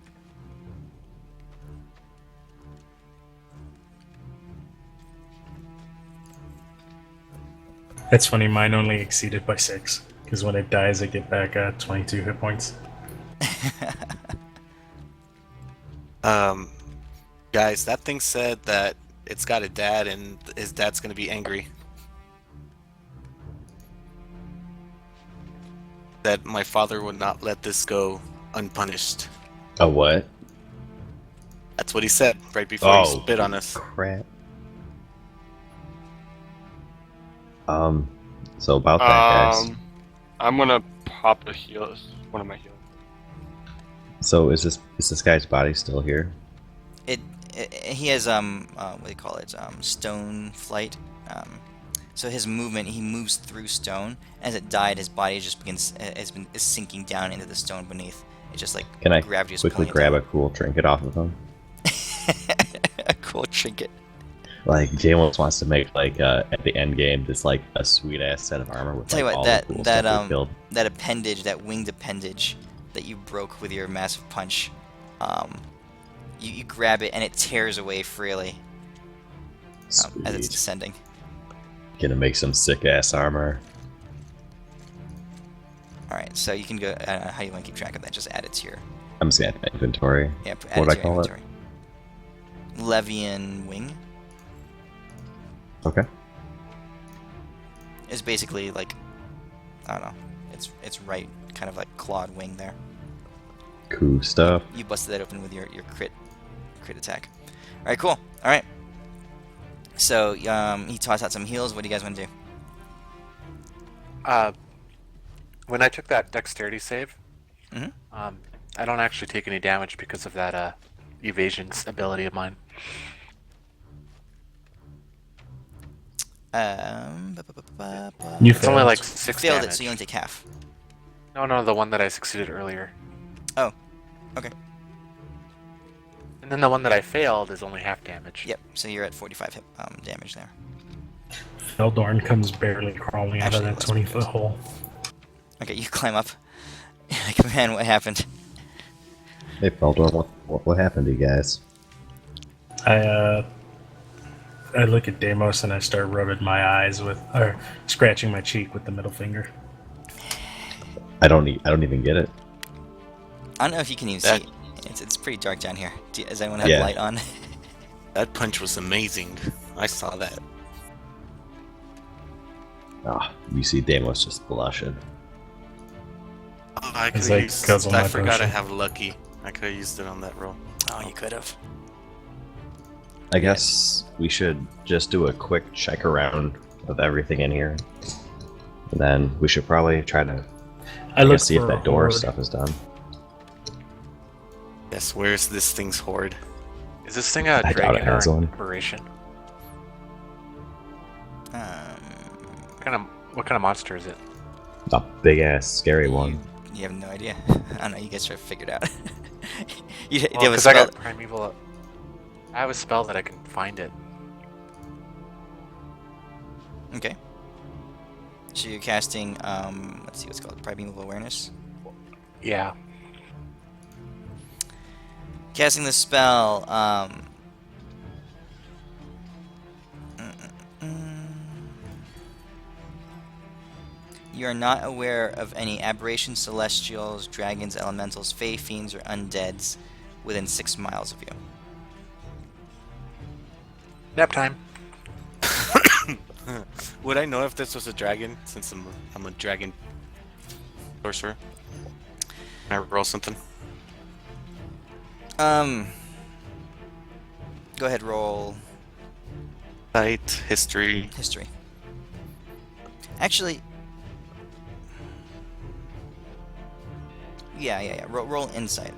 It's funny, mine only exceeded by 6. Because when it dies, I get back 22 hit points. Guys, that thing said that it's got a dad, and his dad's gonna be angry that my father would not let this go unpunished. A what? That's what he said right before he Oh, spit on us. crap. So about that, guys. I'm gonna pop a heal. One of my heals. So is this guy's body still here? He has what do you call it? Stone flight. So his movement, he moves through stone. As it died, his body just is sinking down into the stone beneath. It just like Can I gravity is quickly pulling it grab down. a cool trinket off of him? A cool trinket. Like Jay almost wants to make like at the end game this like a sweet ass set of armor with Tell you like, what, all that the cool stuff we killed. that appendage, that winged appendage that you broke with your massive punch, you grab it and it tears away freely as it's Sweet. descending. Gonna make some sick ass armor. All right, so you can go. How you want to keep track of that? Just add it to your I'm just gonna add my inventory. add What would it I to your call it? inventory. Levian wing Okay. is basically like, I don't know. It's right, kind of like clawed wing there. Cool stuff. You busted that open with your crit attack. All right, cool. All right. So he tossed out some heals. What do you guys want to do? When I took that dexterity save, Mhm. I don't actually take any damage because of that evasion ability of mine. You It's only failed. like You 6 failed damage. it, so you only take half. No, the one that I succeeded earlier. Oh, okay. And then the one that I failed is only half damage. Yep. So you're at 45 hit damage there. Feldorn comes barely crawling out of Actually, that let's 20-foot hole. Okay, you climb up. Like, man, what happened? Hey Feldor, what happened to you guys? I look at Deimos and I start rubbing my eyes or scratching my cheek with the middle finger. I don't even get it. I don't know if you can even That- see. It's pretty dark down here. Does anyone have Yeah. light on? That punch was amazing. I saw that. Ah, you see Deimos just blushing. Oh, I As could I use. guzzle I my forgot I potion. have lucky. I could have used it on that roll. Oh, you could have. I guess we should just do a quick check around of everything in here. And then we should probably try to I look see if for that a door horde. stuff is done. Yes, where's this thing's horde? Is this thing a doubt it dragon or has an one. aberration? Um, What kind of monster is it? A big ass scary one. You have no idea. I don't know. You guys should have figured out. you have a Because I spell. got primeval. I have a spell that I can find it. Okay. So you're casting. Let's see what's called primeval awareness. Yeah. Casting the spell. You are not aware of any aberrations, celestials, dragons, elementals, fey, fiends, or undeads within 6 miles of you. Nap time. Would I know if this was a dragon, since I'm a dragon sorcerer? Can I roll something? Go ahead, roll Sight, history. history. Actually, yeah. Roll insight.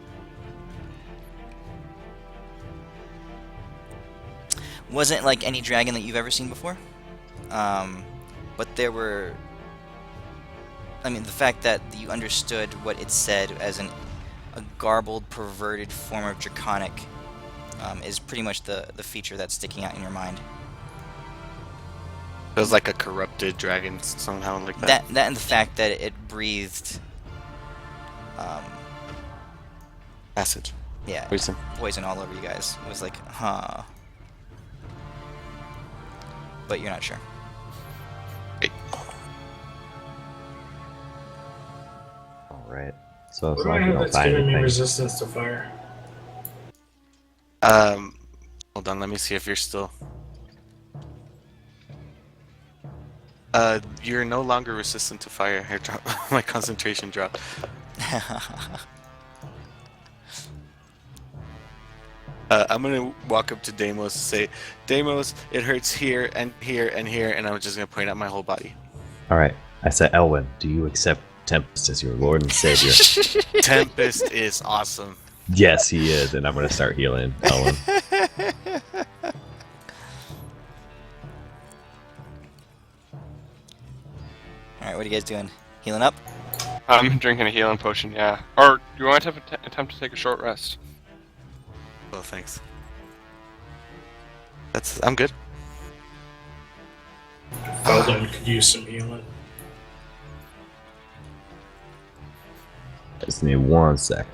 Wasn't like any dragon that you've ever seen before, but there were. I mean, the fact that you understood what it said as a garbled, perverted form of draconic is pretty much the feature that's sticking out in your mind. It was like a corrupted dragon, somehow like that. That and the fact that it breathed, Acid. yeah, Poison. poison all over you guys. It was like, huh. But you're not sure. Alright. So as What do I long as we have don't that's find giving me anything. resistance to fire? Hold on, let me see if you're still. You're no longer resistant to fire. I drop my concentration dropped. I'm gonna walk up to Deimos and say, Deimos, it hurts here and here and here, and I'm just gonna point out my whole body. All right. I said, Elwyn, do you accept Tempest as your Lord and Savior? Tempest is awesome. Yes, he is, and I'm gonna start healing Elwyn. Alright, what are you guys doing? Healing up? I'm drinking a healing potion, yeah. Or do you want to attempt to take a short rest? Oh, thanks. I'm good. Feldon could use some healing. Just need 1 sec.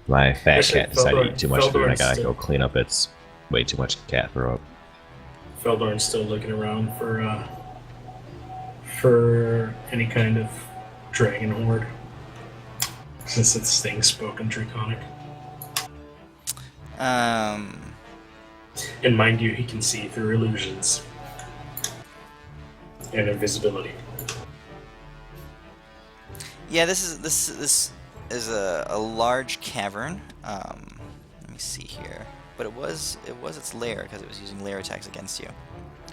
My fat Actually, cat decided to eat too much food, and I Feldorn's gotta still- go clean up its way too much cat throw up. Feldorn's still looking around for any kind of dragon horde, since its thing spoke in Draconic. And mind you, he can see through illusions and invisibility. Yeah, this is a large cavern. Let me see here. But it was its lair because it was using lair attacks against you.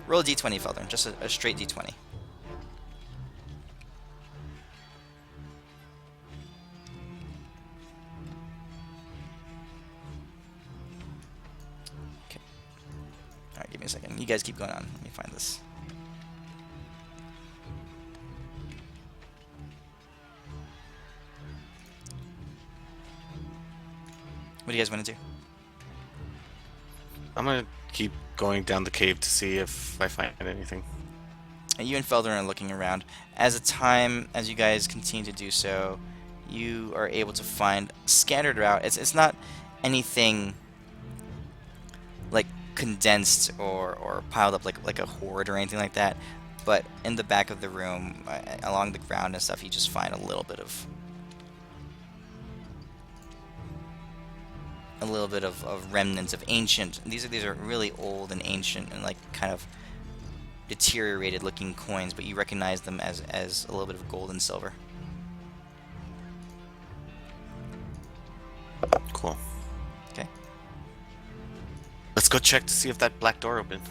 Roll a d20, Feldern. Just a straight d20. Okay. All right, give me a second. You guys keep going on. Let me find this. What do you guys want to do? I'm gonna keep going down the cave to see if I find anything. And you and Felder are looking around. As you guys continue to do so, you are able to find scattered about. It's not anything like condensed or piled up like a hoard or anything like that. But in the back of the room, along the ground and stuff, you just find a little bit of remnants of ancient. These are really old and ancient and like kind of deteriorated looking coins, but you recognize them as a little bit of gold and silver. Cool. Okay. Let's go check to see if that black door opened.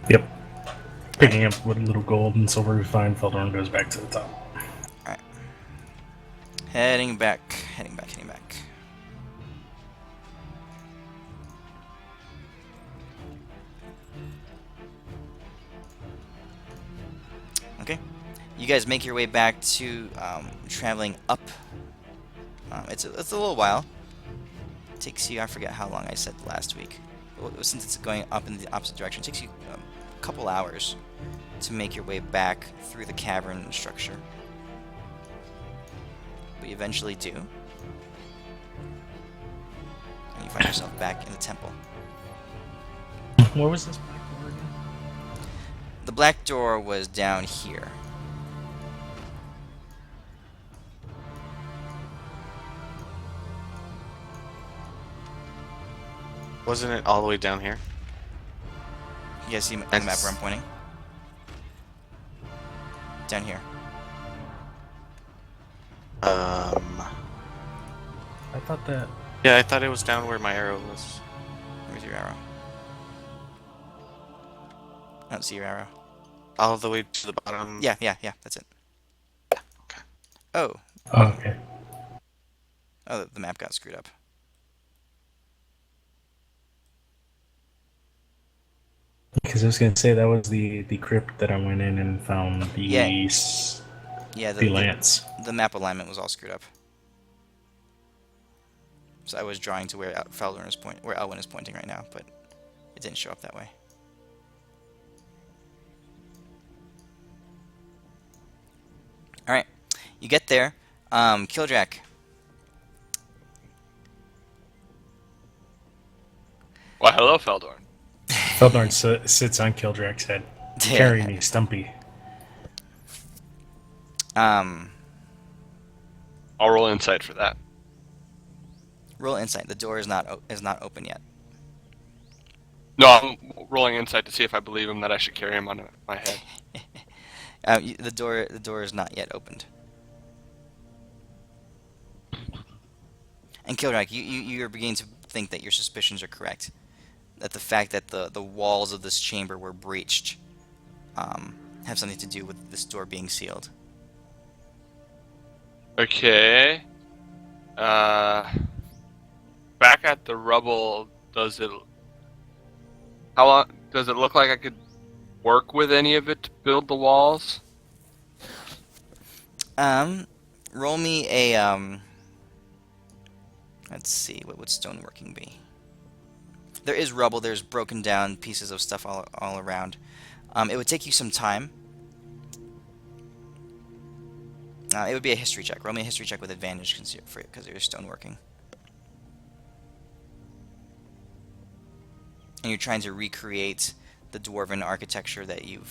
Yep. Picking up what little gold and silver we find, Feldorn goes back to the top. Alright. Heading back. Okay. You guys make your way back to traveling up. It's a little while. It takes you, I forget how long I said last week. But since it's going up in the opposite direction, it takes you a couple hours to make your way back through the cavern structure. But you eventually do. And you find yourself back in the temple. Where was this black door again? The black door was down here. Wasn't it all the way down here? You guys see the map where I'm pointing? Down here. I thought that. Yeah, I thought it was down where my arrow was. Where's your arrow? I don't see your arrow. All the way to the bottom. Yeah, that's it. Okay. Oh, Oh, okay. the map got screwed up. Because I was gonna say that was the crypt that I went in and found the Yeah, the lance. the map alignment was all screwed up. So I was drawing to where where Elwyn is pointing right now, but it didn't show up that way. All right, you get there, Kildrak. Well, hello, Feldorn. Feldorn sits on Kildrak's head. Carry me, Stumpy. I'll roll insight for that. Roll insight. The door is not open yet. No, I'm rolling insight to see if I believe him that I should carry him on my head. The door is not yet opened. And Kildrak, you're beginning to think that your suspicions are correct. That the fact that the walls of this chamber were breached have something to do with this door being sealed. Okay. Back at the rubble, how long does it look like I could work with any of it to build the walls? Roll me a let's see, what would stoneworking be? There is rubble, there's broken down pieces of stuff all around. It would take you some time. It would be a history check. Roll me a history check with advantage because you're stoneworking. And you're trying to recreate the dwarven architecture that you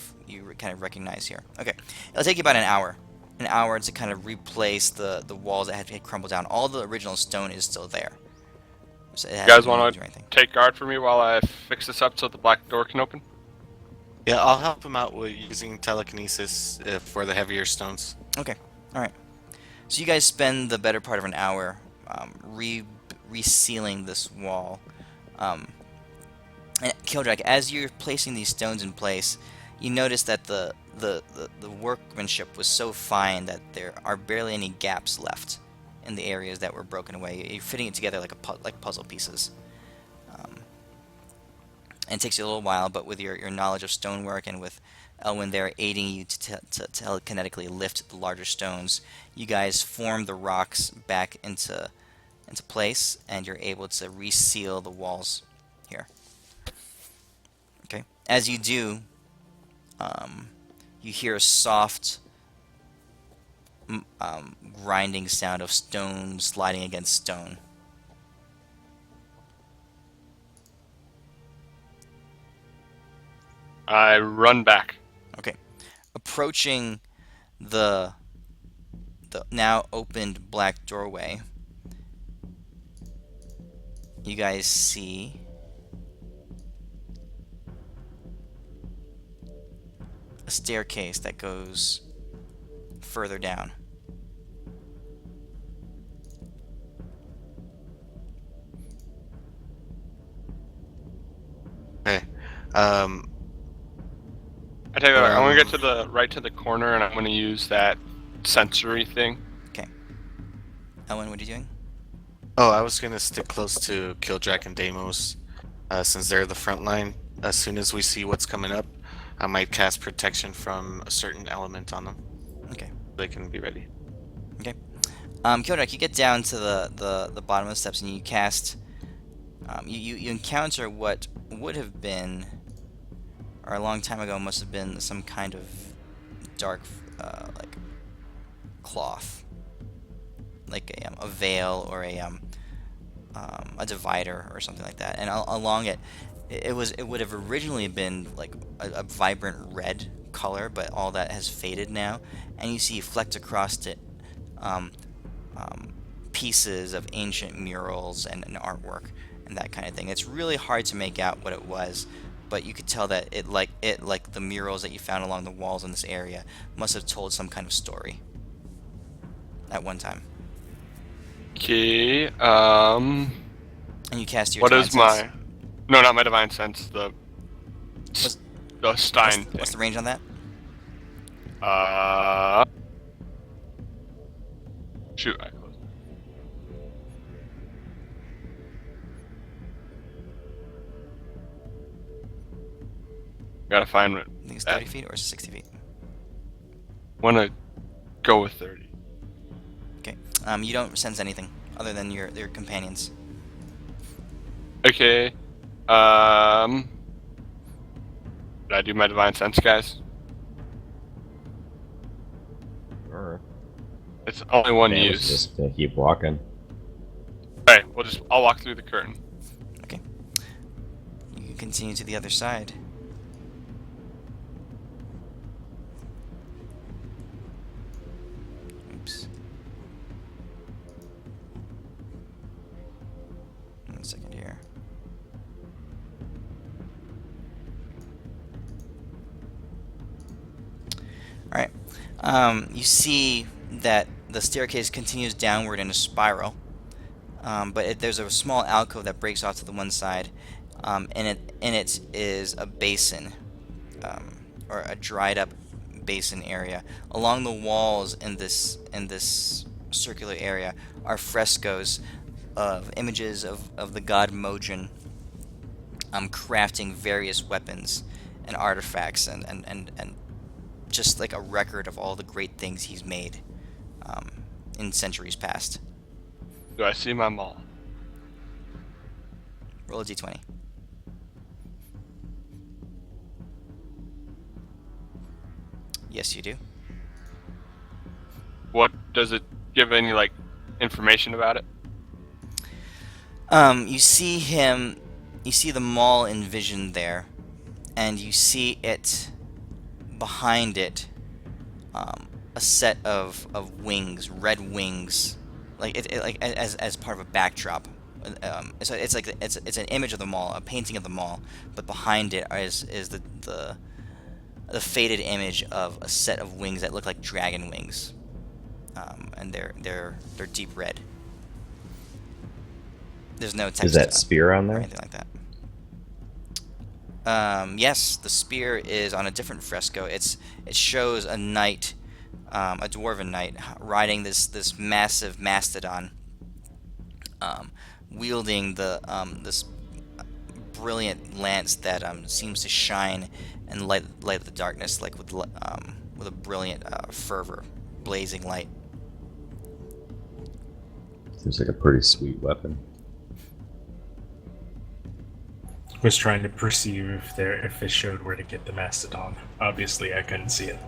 kind of recognize here. Okay, it'll take you about an hour. An hour to kind of replace the walls that had crumbled down. All the original stone is still there. So it You hasn't guys been want moved or to anything. take guard for me while I fix this up so the black door can open? Yeah, I'll help him out with using telekinesis for the heavier stones. Okay, all right. So you guys spend the better part of an hour resealing this wall. And Kildrak, as you're placing these stones in place, you notice that the workmanship was so fine that there are barely any gaps left in the areas that were broken away. You're fitting it together like puzzle pieces. And it takes you a little while, but with your knowledge of stonework and with Elwyn there aiding you to telekinetically lift the larger stones, you guys form the rocks back into place, and you're able to reseal the walls here. Okay. As you do, you hear a soft grinding sound of stone sliding against stone. I run back. Okay. Approaching the now opened black doorway, you guys see a staircase that goes further down. Okay. I tell you what, I'm gonna get to the right to the corner, and I'm gonna use that sensory thing. Okay. Elwyn, what are you doing? Oh, I was gonna stick close to Kildrak and Deimos, since they're the front line. As soon as we see what's coming up, I might cast protection from a certain element on them. Okay. They can be ready. Okay. Kildrak, you get down to the bottom of the steps and you cast. You encounter what would have been, or a long time ago must have been, some kind of dark, like cloth, like a veil or a divider or something like that. And along it, it would have originally been like a vibrant red color, but all that has faded now. And you see flecked across it pieces of ancient murals and artwork and that kind of thing. It's really hard to make out what it was, but you could tell that it like the murals that you found along the walls in this area must have told some kind of story at one time. Okay. And you cast your What divine is sense. my? No, not my divine sense. The Stein What's the thing. range on that? Shoot, I closed. Gotta find it. I think it's 30 feet or is it 60 feet? Wanna go with 30. Okay. You don't sense anything other than your companions. Okay. Did I do my divine sense, guys? Sure. It's only one Man, use. just gonna keep walking. Alright, I'll walk through the curtain. Okay. You can continue to the other side. Oops. You see that the staircase continues downward in a spiral, but there's a small alcove that breaks off to the one side. In it is a basin, or a dried up basin area. Along the walls in this circular area are frescoes of images of the god Mojin, crafting various weapons and artifacts, and just like a record of all the great things he's made in centuries past. Do I see my maul? Roll a d20. Yes, you do. What does it give any like information about it? You see him. You see the mall envisioned there, and you see it behind it. A set of wings, red wings, like like as part of a backdrop. So it's like it's an image of the mall, a painting of the mall, but behind it is the faded image of a set of wings that look like dragon wings, and they're deep red. There's no text Is that spear on or there? anything like that. Yes, the spear is on a different fresco. It shows a knight, a dwarven knight, riding this massive mastodon, wielding this brilliant lance that seems to shine and light the darkness, like with a brilliant fervor, blazing light. Seems like a pretty sweet weapon. Was trying to perceive if it showed where to get the mastodon. Obviously, I couldn't see it.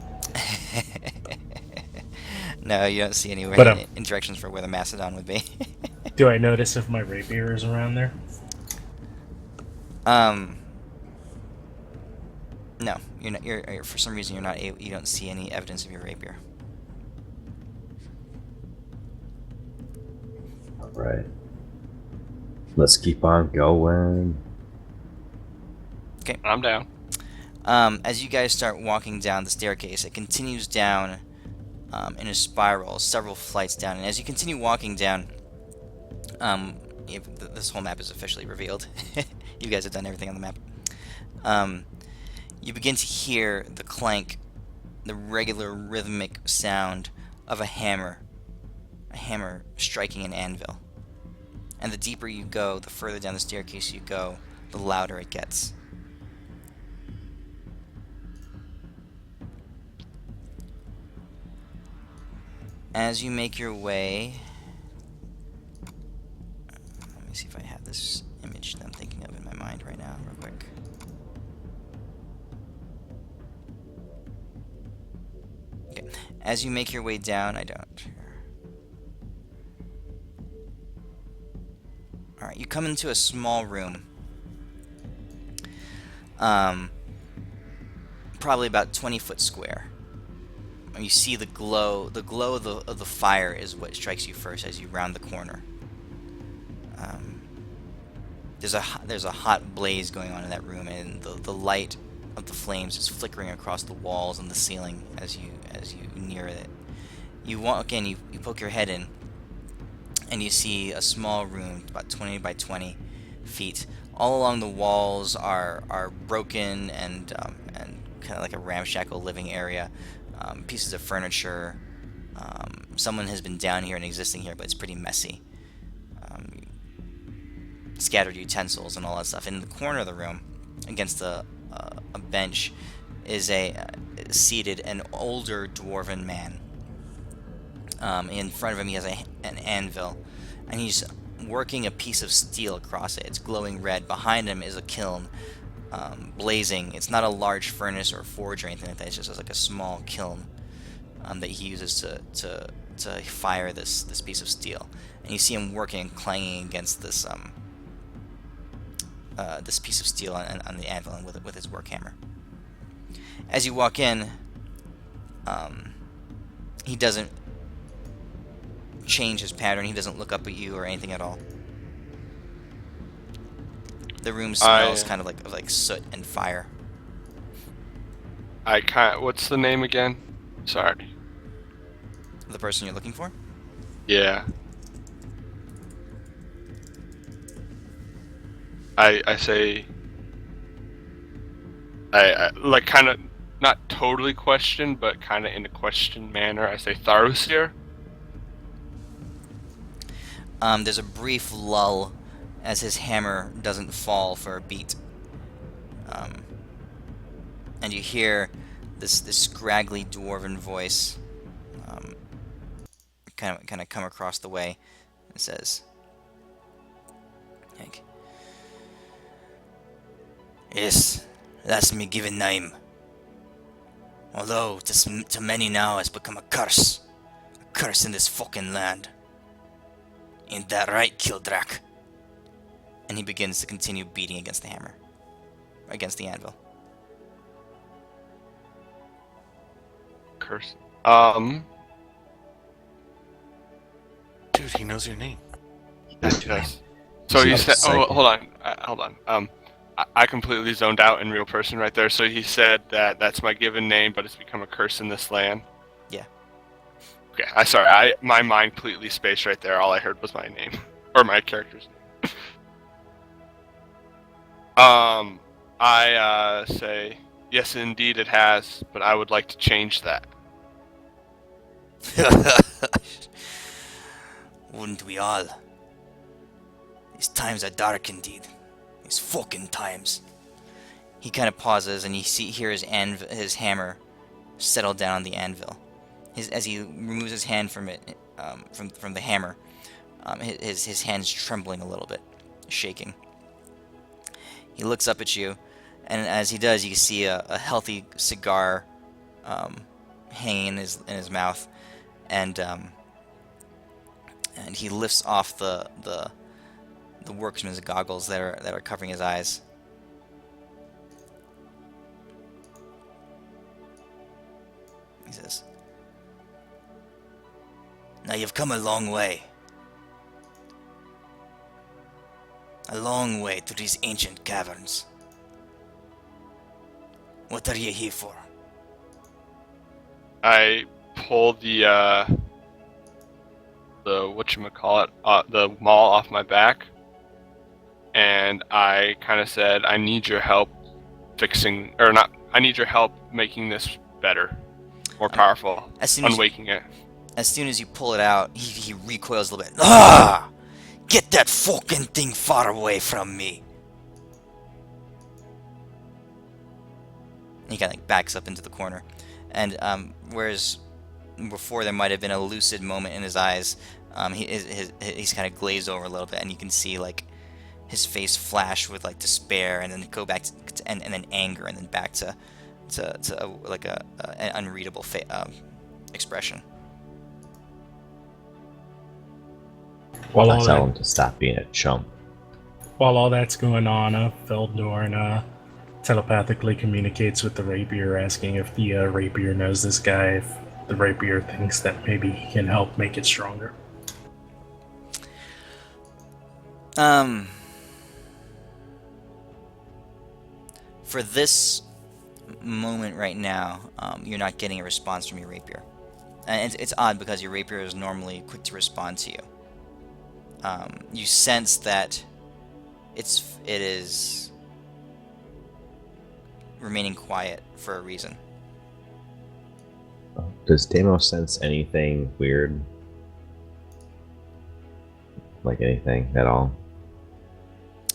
No, you don't see anywhere But, in directions for where the mastodon would be. Do I notice if my rapier is around there? No, you're not. You're for some reason you're not. You don't see any evidence of your rapier. All right. Let's keep on going. I'm down. As you guys start walking down the staircase, it continues down in a spiral, several flights down. And as you continue walking down, this whole map is officially revealed. You guys have done everything on the map. You begin to hear the clank, the regular rhythmic sound of a hammer striking an anvil. And the deeper you go, the further down the staircase you go, the louder it gets. As you make your way, let me see if I have this image that I'm thinking of in my mind right now, real quick. Okay, as you make your way down, I don't. Alright, you come into a small room. Probably about 20 foot square. You see the glow of the fire is what strikes you first as you round the corner. There's a hot blaze going on in that room, and the light of the flames is flickering across the walls and the ceiling as you near it. You walk in, you poke your head in, and you see a small room about 20 by 20 feet. All along the walls are broken and kind of like a ramshackle living area. Pieces of furniture. Someone has been down here and existing here, but it's pretty messy. Scattered utensils and all that stuff. In the corner of the room, against a bench, is seated an older dwarven man. In front of him, he has an anvil, and he's working a piece of steel across it. It's glowing red. Behind him is a kiln. Blazing. It's not a large furnace or forge or anything like that. It's just like a small kiln that he uses to fire this piece of steel. And you see him working and clanging against this this piece of steel on the anvil and with his work hammer. As you walk in, he doesn't change his pattern. He doesn't look up at you or anything at all. The room smells kind of like soot and fire. What's the name again? Sorry. The person you're looking for? Yeah. I say, I like kind of not totally question, but kind of in a question manner. I say Tharuseer. There's a brief lull as his hammer doesn't fall for a beat. And you hear this scraggly dwarven voice kind of come across the way. It says, like, "Yes, that's me given name. Although to many now has become a curse in this fucking land. Ain't that right, Kildrak?" And he begins to continue beating against the hammer, against the anvil. Curse. Dude, he knows your name. Yes. So he said, "Oh, hold on. I completely zoned out in real person right there. So he said that that's my given name, but it's become a curse in this land." Yeah. Okay. My mind completely spaced right there. All I heard was my name or my character's name. I say, yes, indeed it has, but I would like to change that. Wouldn't we all? These times are dark indeed. These fucking times. He kind of pauses, and you hear his hammer settle down on the anvil. As he removes his hand from it, from the hammer, his hand's trembling a little bit, shaking. He looks up at you, and as he does, you see a healthy cigar hanging in his mouth, and he lifts off the workman's goggles that are covering his eyes. He says, "Now you've come a long way. A long way through these ancient caverns. What are you here for?" I pull the whatchamacallit, the maul off my back, and I kind of said, "I need your help fixing, or not, I need your help making this better, more powerful, unwaking it." As soon as you pull it out, he recoils a little bit. "Ah! Get that fucking thing far away from me!" He kind of backs up into the corner. And whereas before there might have been a lucid moment in his eyes, he's kind of glazed over a little bit, and you can see like his face flash with like despair, and then go back to and then anger, and then back to like an unreadable expression. While I all, tell that, him to stop being a chump. while all that's going on, Feldorn telepathically communicates with the rapier, asking if the rapier knows this guy, if the rapier thinks that maybe he can help make it stronger. For this moment right now, you're not getting a response from your rapier. And it's odd because your rapier is normally quick to respond to you. You sense that it is remaining quiet for a reason. Does Deimos sense anything weird? Like anything at all?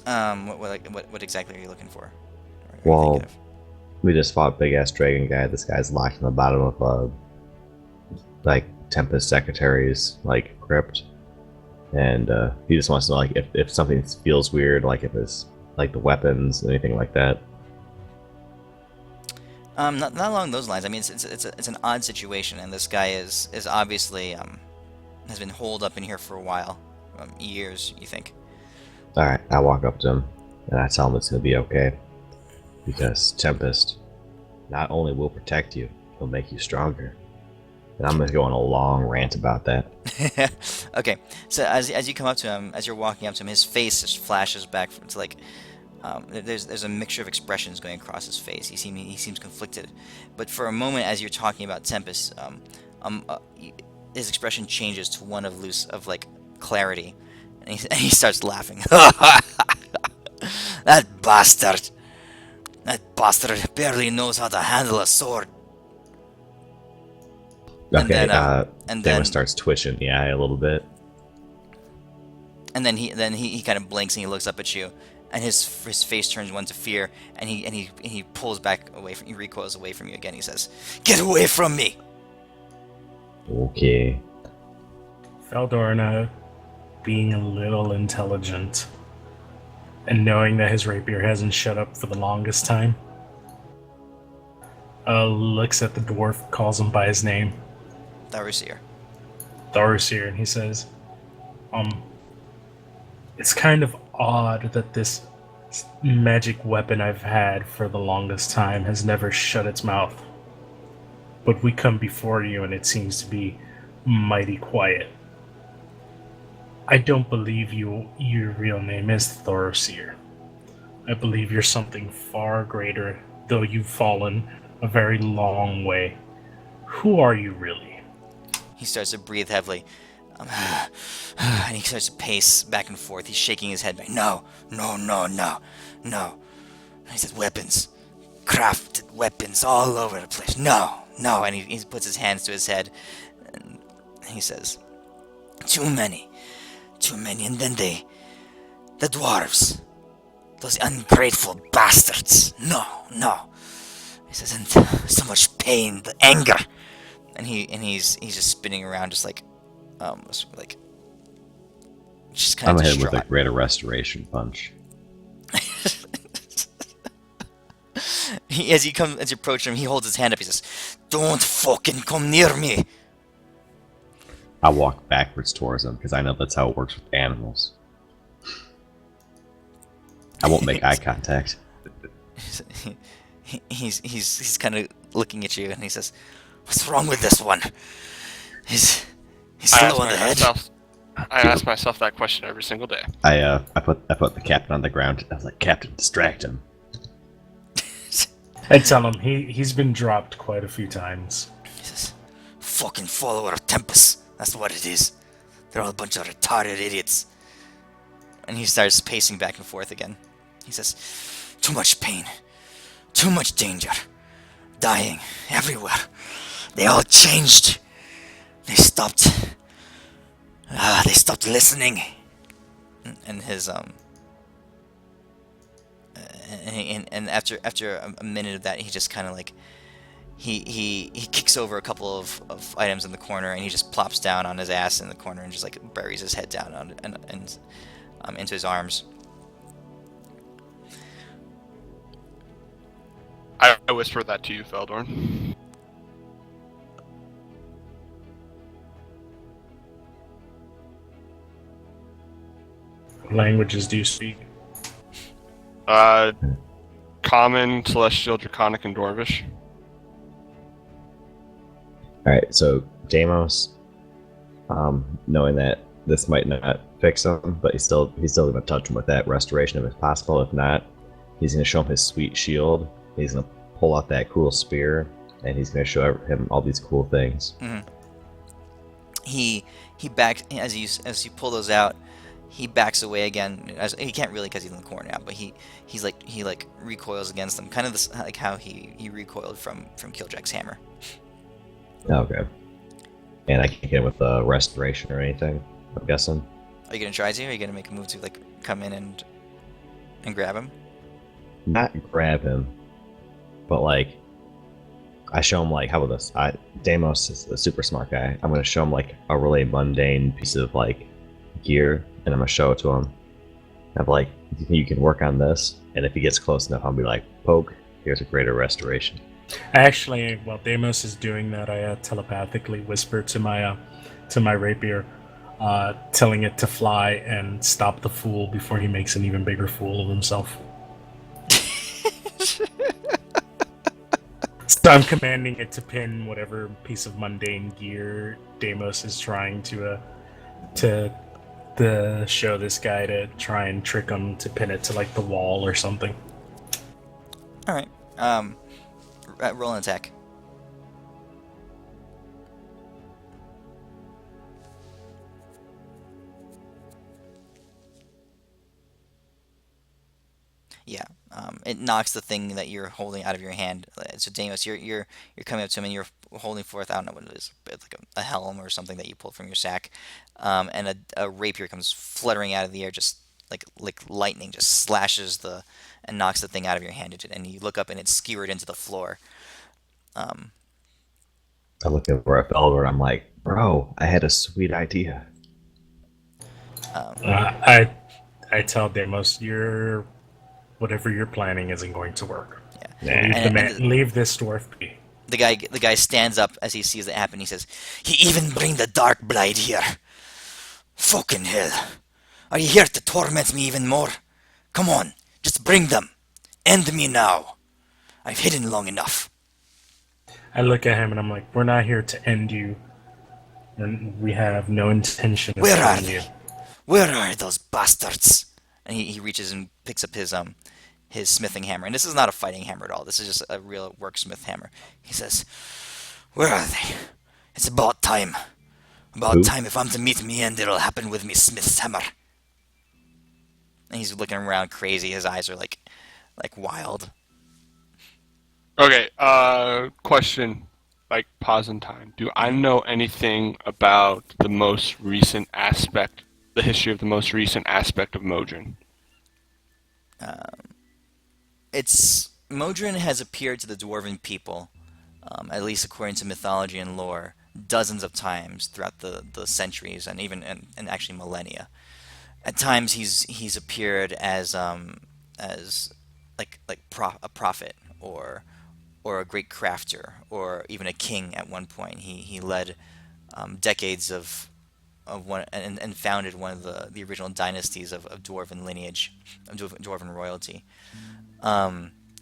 What exactly are you looking for? Or are you Well, thinking of? we just fought a big ass dragon guy. This guy's locked in the bottom of like Tempest Secretary's like crypt, and he just wants to know like if something feels weird, like if it's like the weapons, anything like that. Not along those lines. I mean, it's an odd situation, and this guy is obviously has been holed up in here for a while, years. You think? All right, I walk up to him and I tell him it's gonna be okay because Tempest not only will protect you, he'll make you stronger. And I'm gonna go on a long rant about that. Okay, so as you come up to him, as you're walking up to him, his face just flashes back to like. There's a mixture of expressions going across his face. He seems conflicted, but for a moment, as you're talking about Tempest, his expression changes to one of like clarity, and he starts laughing. That bastard! That bastard barely knows how to handle a sword. Okay, and Demo then starts twitching the eye a little bit. and then he kind of blinks and he looks up at you, and his face turns one to fear, and he pulls back away from, he recoils away from you again. He says, "Get away from me!" Okay. Feldorna, being a little intelligent, and knowing that his rapier hasn't shut up for the longest time, looks at the dwarf, calls him by his name, Tharuseer. Tharuseer, and he says, it's kind of odd that this magic weapon I've had for the longest time has never shut its mouth. But we come before you and it seems to be mighty quiet. I don't believe your real name is Tharuseer. I believe you're something far greater, though you've fallen a very long way. Who are you really? He starts to breathe heavily. And he starts to pace back and forth. He's shaking his head. No. He says, weapons. Crafted weapons all over the place. No. And he puts his hands to his head. And he says, too many. And then the dwarves. Those ungrateful bastards. No. He says, and so much pain, the anger. And he's just spinning around, just just kind I'm of ahead distraught. with a greater restoration punch. As you approach him, he holds his hand up. He says, "Don't fucking come near me." I walk backwards towards him because I know that's how it works with animals. I won't make eye contact. He's kind of looking at you, and he says, "What's wrong with this one? He's slow on the head." I ask myself that question every single day. I put the captain on the ground. I was like, Captain, distract him. I tell him he's been dropped quite a few times. He says, "Fucking follower of Tempest. That's what it is. They're all a bunch of retarded idiots." And he starts pacing back and forth again. He says, "Too much pain. Too much danger. Dying everywhere. They all changed. They stopped listening." And his and after a minute of that, he just kind of like he kicks over a couple of items in the corner, and he just plops down on his ass in the corner and just like buries his head down and into his arms. I whisper that to you, Feldorn. What languages do you speak? Common, Celestial, Draconic, and Dwarvish. Alright, so Deimos, knowing that this might not fix him, but he's still gonna touch him with that restoration if it's possible. If not, he's gonna show him his sweet shield. He's gonna pull out that cool spear, and he's gonna show him all these cool things. Mm-hmm. He backs as you pull those out. He backs away again. He can't really because he's in the corner now, but he recoils against them, kind of like how he recoiled from Killjack's hammer. Okay. And I can't get him with restoration or anything, I'm guessing. Are you gonna try to? Are you gonna make a move to like come in and grab him? Not grab him, but like I show him like, how about this? Deimos is a super smart guy. I'm gonna show him like a really mundane piece of like gear, and I'm gonna show it to him. I'm like, you can work on this, and if he gets close enough, I'll be like, poke, here's a greater restoration. Actually, while Deimos is doing that, I telepathically whisper to my rapier, telling it to fly and stop the fool before he makes an even bigger fool of himself. So I'm commanding it to pin whatever piece of mundane gear Deimos is trying to show this guy, to try and trick him to pin it to like the wall or something. All right. Roll an attack. Yeah. It knocks the thing that you're holding out of your hand. So Deimos, you're coming up to him and you're holding forth, I don't know what it is, it's like a helm or something that you pulled from your sack, and a rapier comes fluttering out of the air, just like lightning, just slashes and knocks the thing out of your hand, and you look up and it's skewered into the floor. Um, I look over at Felder and I'm like, bro, I had a sweet idea. um, I tell Deimos, whatever you're planning isn't going to work. yeah. Nah. Leave this dwarf be. The guy stands up as he sees it happen. He says, "He even bring the dark blade here. Fucking hell! Are you here to torment me even more? Come on, just bring them. End me now. I've hidden long enough." I look at him and I'm like, we're not here to end you. And we have no intention of Where are killing they? you. Where are those bastards? And he reaches and picks up his smithing hammer. And this is not a fighting hammer at all. This is just a real worksmith hammer. He says, "Where are they? It's about time. About Who? time. If I'm to meet me end, it'll happen with me smith's hammer." And he's looking around crazy. His eyes are like wild. Okay, question, like pause in time. Do I know anything about the most recent aspect, the history of the most recent aspect of Modron? Modron has appeared to the dwarven people, at least according to mythology and lore, dozens of times throughout the centuries and even and actually millennia. At times he's appeared as a prophet or a great crafter or even a king at one point. He led decades of one and founded one of the original dynasties of dwarven lineage, of dwarven royalty.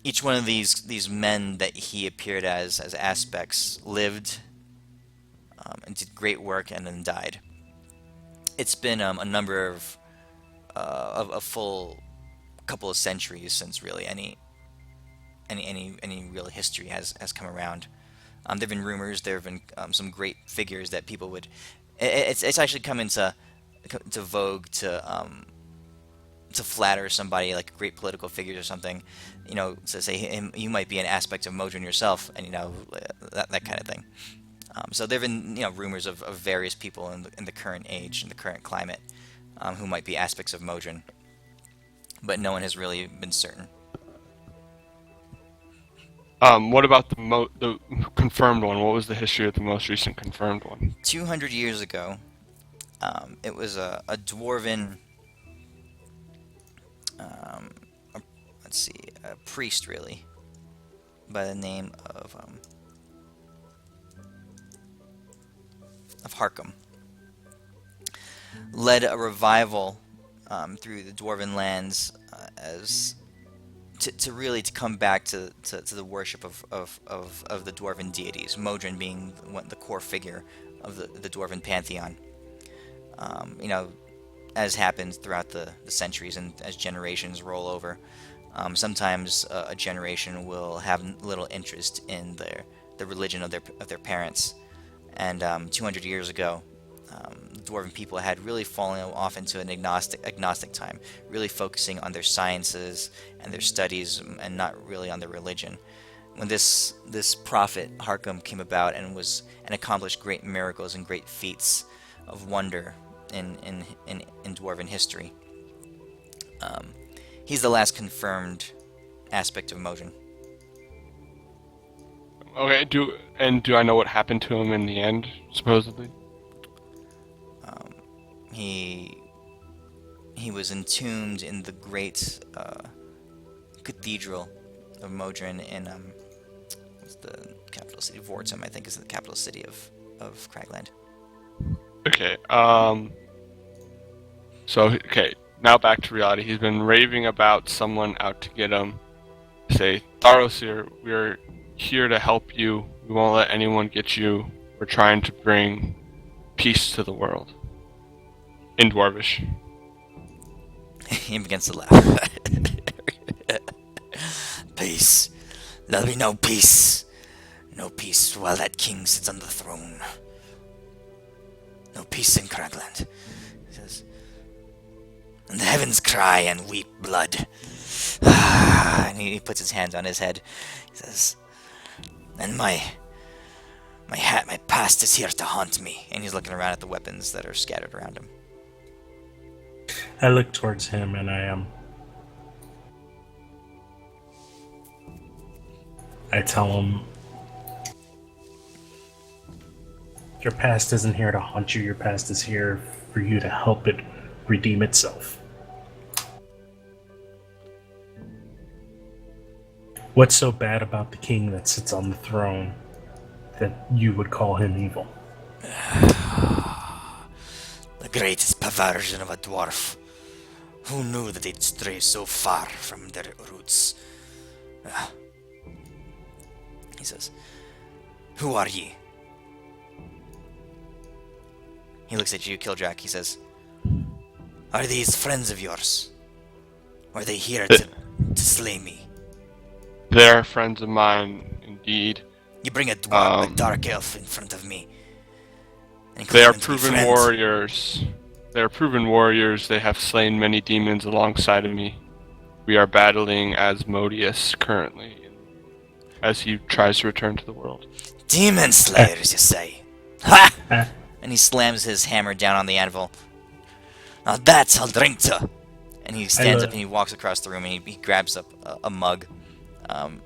Each one of these men that he appeared as aspects lived and did great work and then died. It's been a number of a full couple of centuries since really any real history has come around. There have been rumors. There have been some great figures that people would. It's actually come into vogue to flatter somebody like great political figures or something, to say you might be an aspect of Modron yourself, and that kind of thing. So there have been rumors of various people in the current age, in the current climate, who might be aspects of Modron, but no one has really been certain. What about the confirmed one? What was the history of the most recent confirmed one? 200 years ago, it was a dwarven, a priest really, by the name of Harkham, led a revival through the dwarven lands as to come back to the worship of the dwarven deities, Modron being the core figure of the dwarven pantheon. As happens throughout the centuries and as generations roll over, sometimes a generation will have little interest in the religion of their parents. And 200 years ago, the dwarven people had really fallen off into an agnostic time, really focusing on their sciences and their studies and not really on their religion. When this prophet Harkham came about and accomplished great miracles and great feats of wonder in dwarven history, he's the last confirmed aspect of Modron. Okay, do I know what happened to him in the end, supposedly? He was entombed in the great cathedral of Modron in what's the capital city? Vortum, I think, is the capital city of Cragland. Okay. Now back to reality. He's been raving about someone out to get him. Say, Tharuseer, we're here to help you. We won't let anyone get you. We're trying to bring peace to the world. In Dwarvish. He begins to laugh. Peace. There'll be no peace. No peace while that king sits on the throne. No peace in Cragland. He says, And the heavens cry and weep blood. And he puts his hands on his head. He says, and my past is here to haunt me. And he's looking around at the weapons that are scattered around him. I look towards him and I tell him, your past isn't here to haunt you, your past is here for you to help it redeem itself. What's so bad about the king that sits on the throne that you would call him evil? The greatest perversion of a dwarf. Who knew that they'd stray so far from their roots? He says, who are ye? He looks at you, Killjack. He says, are these friends of yours? Or are they here to slay me? They're friends of mine, indeed. You bring a dwarf, a dark elf in front of me. And They claim are to be proven friends. warriors. They are proven warriors. They have slain many demons alongside of me. We are battling Asmodeus currently, as he tries to return to the world. Demon slayers, you say? Ha! And he slams his hammer down on the anvil. Now that's I'll drink to. And he stands up and he walks across the room and he grabs up a mug, and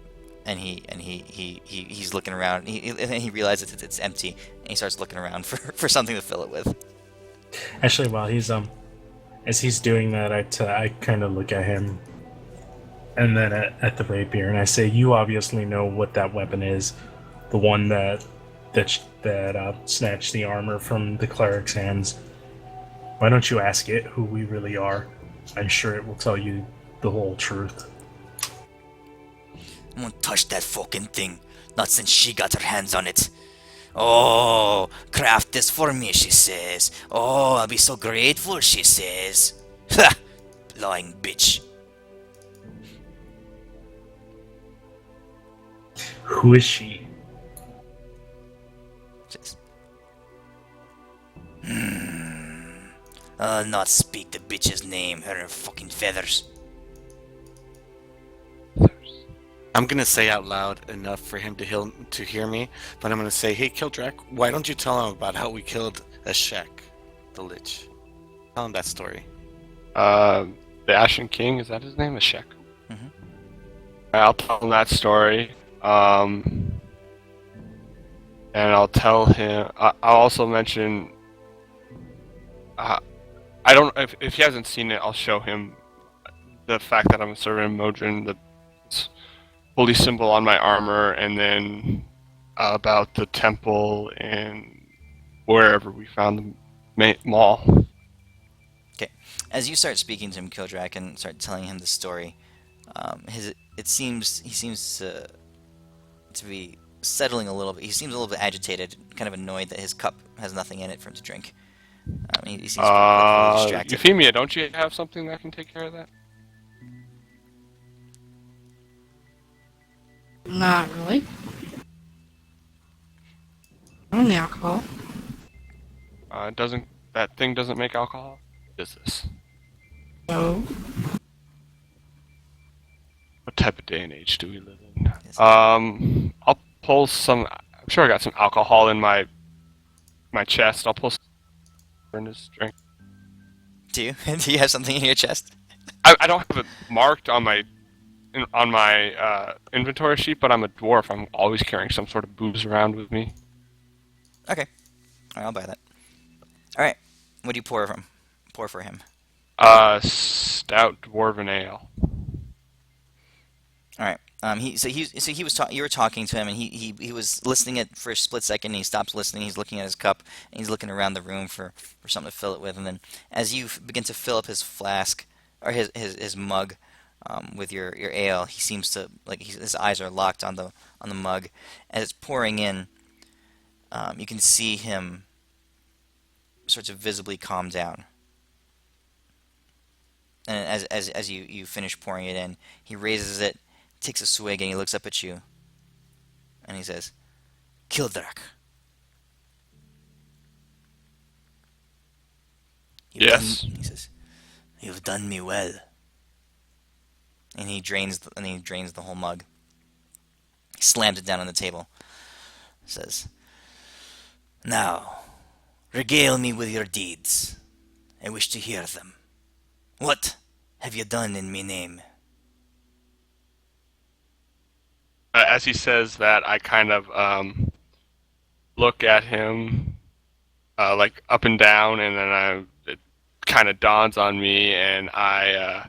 he's looking around. And he realizes it's empty, and he starts looking around for something to fill it with. Actually, while he's as he's doing that, I kind of look at him, and then at the rapier, and I say, "You obviously know what that weapon is, the one that snatched the armor from the cleric's hands. Why don't you ask it who we really are? I'm sure it will tell you the whole truth." I won't touch that fucking thing, not since she got her hands on it. Oh, craft this for me, she says. Oh, I'll be so grateful, she says. Ha! Lying bitch. Who is she? Says, I'll not speak the bitch's name, her fucking feathers. I'm gonna say out loud enough for him to hear me, but I'm gonna say, "Hey, Kildrak, why don't you tell him about how we killed Ashek, the Lich? Tell him that story." The Ashen King, is that his name? Ashek. Mhm. I'll tell him that story. And I'll tell him. I'll also mention. I don't. If he hasn't seen it, I'll show him the fact that I'm a servant of Modron, the holy symbol on my armor, and then about the temple and wherever we found the mall. Okay. As you start speaking to him, Kildrak, and start telling him the story, he seems to be settling a little bit. He seems a little bit agitated, kind of annoyed that his cup has nothing in it for him to drink. He seems pretty distracted. Euphemia, don't you have something that can take care of that? Not really. Only alcohol. That thing doesn't make alcohol? What is this? No. What type of day and age do we live in? Yes. I'll pull some. I'm sure I got some alcohol in my chest. I'll pull some in his drink. Do you? Do you have something in your chest? I don't have it marked on my inventory sheet, but I'm a dwarf. I'm always carrying some sort of booze around with me. Okay. Alright, I'll buy that. Alright. What do you pour for him? Stout dwarven ale. All right. You were talking to him, and he was listening it for a split second. And he stops listening. He's looking at his cup, and he's looking around the room for something to fill it with. And then, as you begin to fill up his flask or his mug with your ale, he seems to his eyes are locked on the mug. As it's pouring in, you can see him sort of visibly calm down. And as you finish pouring it in, he raises it, takes a swig, and he looks up at you, and he says, "Kildrak." Yes. He says, You've done me well. And he drains the whole mug. He slams it down on the table. Says, "Now, regale me with your deeds. I wish to hear them. What have you done in me name?" As he says that, I kind of look at him like up and down, and then it kind of dawns on me, and I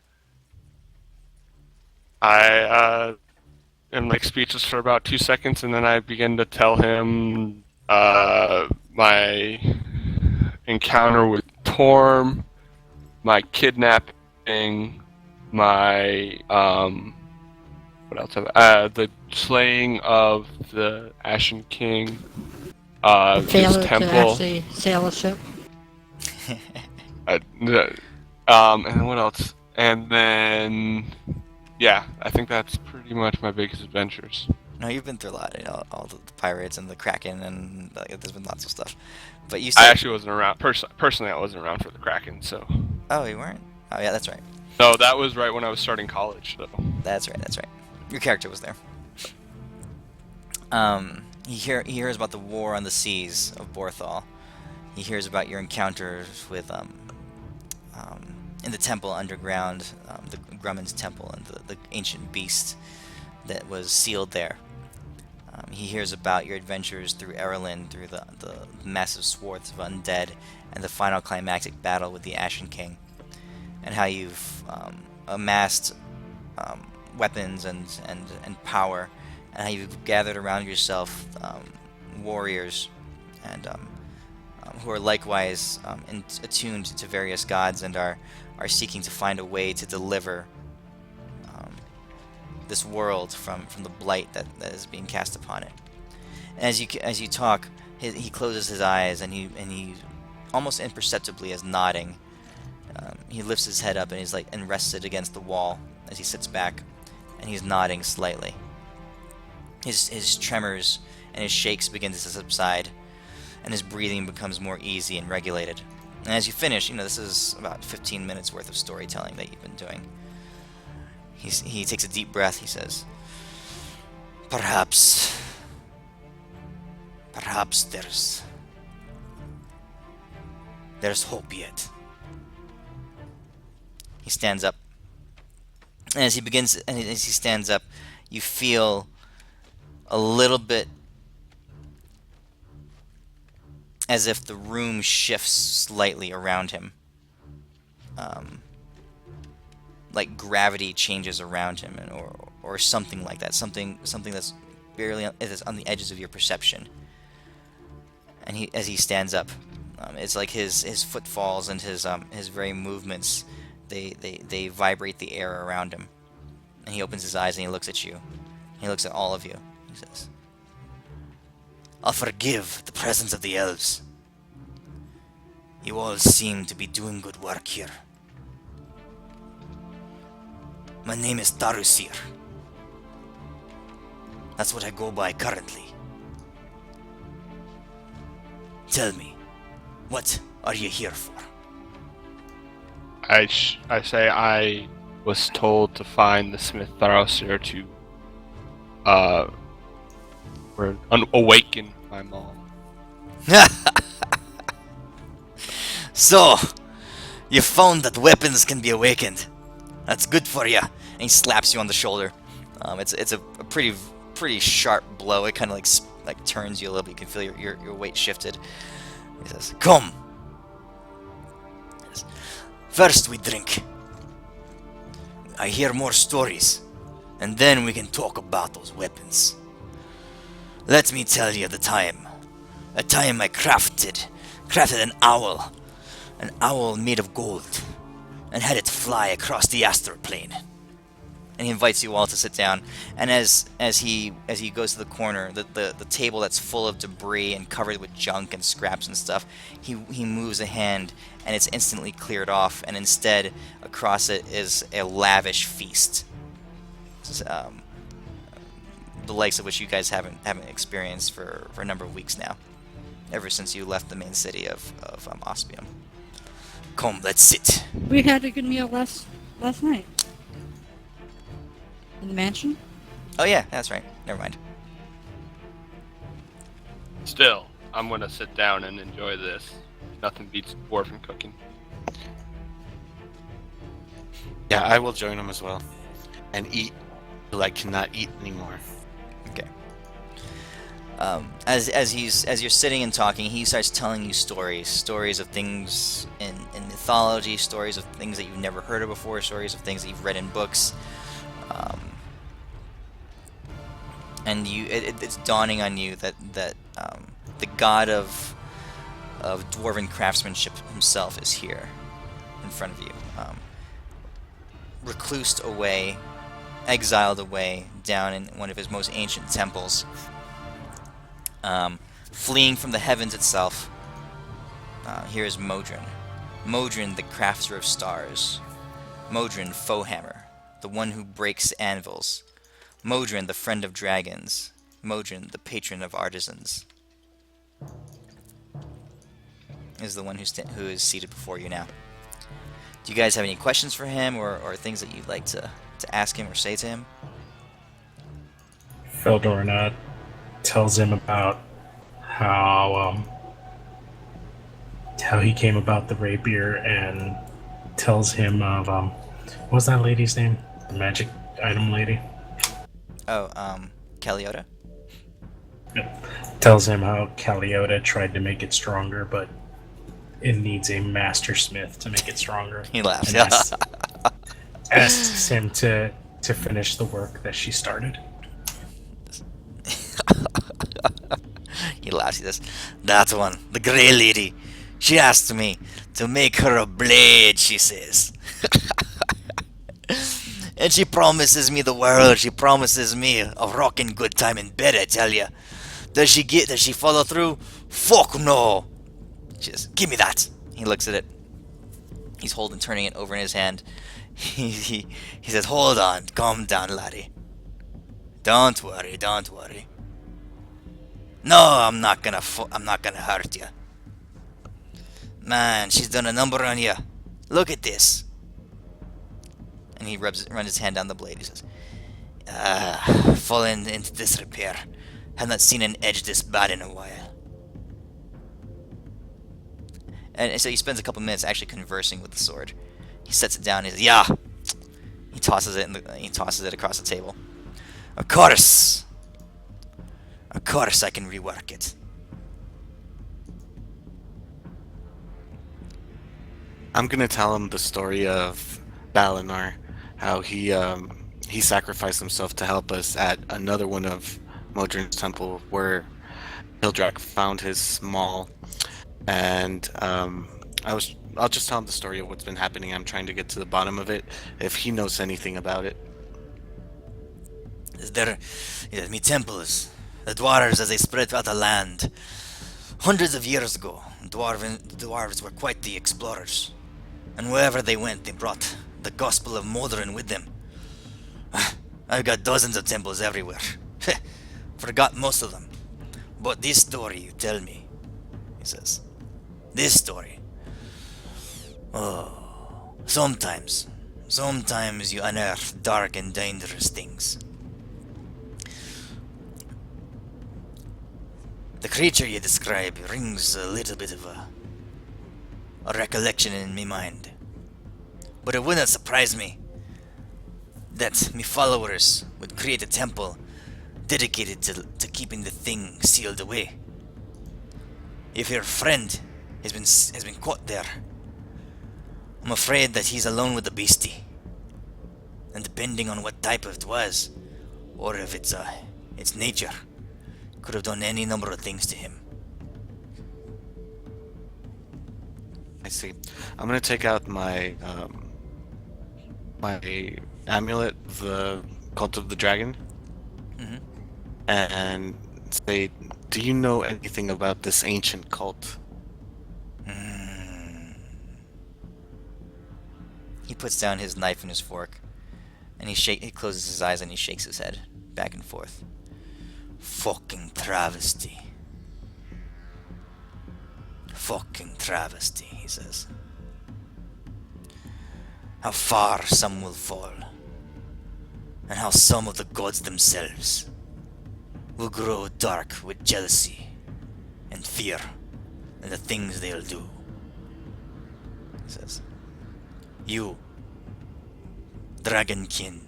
am like speechless for about 2 seconds, and then I begin to tell him my encounter with Torm, my kidnapping, my what else? The slaying of the Ashen King, his Failure to temple. actually sail a ship. And then what else? And then, yeah, I think that's pretty much my biggest adventures. No, you've been through a lot. You know, all the pirates and the Kraken, and there's been lots of stuff. But you I said, actually wasn't around. Personally, I wasn't around for the Kraken, so. oh, you weren't? Oh, yeah, that's right. No, that was right when I was starting college, so. That's right. That's right. Your character was there. He hears about the war on the seas of Borthol. He hears about your encounters with in the temple underground, the Grumman's temple, and the ancient beast that was sealed there. He hears about your adventures through Erlin, through the massive swaths of undead, and the final climactic battle with the Ashen King, and how you've amassed weapons and power, and how you've gathered around yourself warriors and who are likewise attuned to various gods and are seeking to find a way to deliver this world from the blight that is being cast upon it. And as you talk, he closes his eyes and he almost imperceptibly is nodding. He lifts his head up and he's and rests it against the wall as he sits back, and he's nodding slightly. His tremors and his shakes begin to subside, and his breathing becomes more easy and regulated. And as you finish, this is about 15 minutes worth of storytelling that you've been doing. He takes a deep breath. He says, Perhaps there's hope yet." He stands up. And as he stands up, you feel a little bit as if the room shifts slightly around him. Like gravity changes around him, or something like that. Something that's barely on the edges of your perception. And as he stands up, it's like his footfalls and his very movements, they vibrate the air around him. And he opens his eyes and he looks at you. He looks at all of you. He says, "I'll forgive the presence of the elves. You all seem to be doing good work here. My name is Tharuseer. That's what I go by currently. Tell me, what are you here for?" I say I was told to find the Smith Tharuseer to awaken my mom. So, you found that weapons can be awakened. That's good for you. And he slaps you on the shoulder. It's a pretty sharp blow. It kind of like turns you a little bit. You can feel your weight shifted. He says, "Come. First we drink. I hear more stories, and then we can talk about those weapons. Let me tell you the time. A time I crafted an owl made of gold, and had it fly across the astral plane." And he invites you all to sit down. And as he goes to the corner, the table that's full of debris and covered with junk and scraps and stuff, he moves a hand, and it's instantly cleared off. And instead, across it is a lavish feast, the likes of which you guys haven't experienced for a number of weeks now, ever since you left the main city of Ospium. Come, let's sit. We had a good meal last night. In the mansion? Oh yeah, that's right. Never mind. Still, I'm gonna sit down and enjoy this. Nothing beats dwarven cooking. Yeah, I will join him as well, and eat till I cannot eat anymore. Okay. As you're sitting and talking, he starts telling you stories of things in mythology, stories of things that you've never heard of before, stories of things that you've read in books, and it's dawning on you that the god of dwarven craftsmanship himself is here in front of you, reclused away, exiled away down in one of his most ancient temples. Fleeing from the heavens itself, here is Modron. Modron, the crafter of stars. Modron, Foehammer, the one who breaks anvils. Modron, the friend of dragons. Modron, the patron of artisans. Is the one who is seated before you now. Do you guys have any questions for him, or things that you'd like to ask him or say to him? Feldorna tells him about how he came about the rapier, and tells him of what was that lady's name? The magic item lady. Oh, Caliota? Yep. Tells him how Caliota tried to make it stronger, but it needs a master smith to make it stronger. He laughs. And asks him to finish the work that she started. He laughs. He says, "That one, the grey lady. She asked me to make her a blade, she says. And she promises me the world. She promises me a rockin' good time in bed, I tell ya. Does she follow through? Fuck no. She says, give me that." He looks at it. He's turning it over in his hand. He says, "Hold on, calm down, laddie. Don't worry. No, I'm not gonna hurt you. Man, she's done a number on you. Look at this." And he runs his hand down the blade. He says, "Fallen into disrepair. Have not seen an edge this bad in a while." And so he spends a couple minutes actually conversing with the sword. He sets it down. He says, "Yeah." He tosses it across the table. Of course, I can rework it." I'm gonna tell him the story of Balinar, how he sacrificed himself to help us at another one of Modron's temple where Hildrak found his maul, and I'll just tell him the story of what's been happening. I'm trying to get to the bottom of it, if he knows anything about it. Me temples, the dwarves as they spread throughout the land. Hundreds of years ago, the dwarves were quite the explorers. And wherever they went, they brought the gospel of Modron with them. I've got dozens of temples everywhere. Forgot most of them. But this story you tell me, he says. This story. Oh, sometimes you unearth dark and dangerous things. The creature you describe rings a little bit of a recollection in me mind. But it wouldn't surprise me that me followers would create a temple dedicated to keeping the thing sealed away. If your friend has been caught there, I'm afraid that he's alone with the beastie. And depending on what type it was, or if it's nature, could have done any number of things to him. I see. I'm gonna take out my my amulet, the Cult of the Dragon, and say, "Do you know anything about this ancient cult?" He puts down his knife and his fork, and he closes his eyes and he shakes his head back and forth. Fucking travesty. Fucking travesty, he says. how far some will fall, and how some of the gods themselves will grow dark with jealousy and fear and the things they'll do. He says, you, Dragonkin,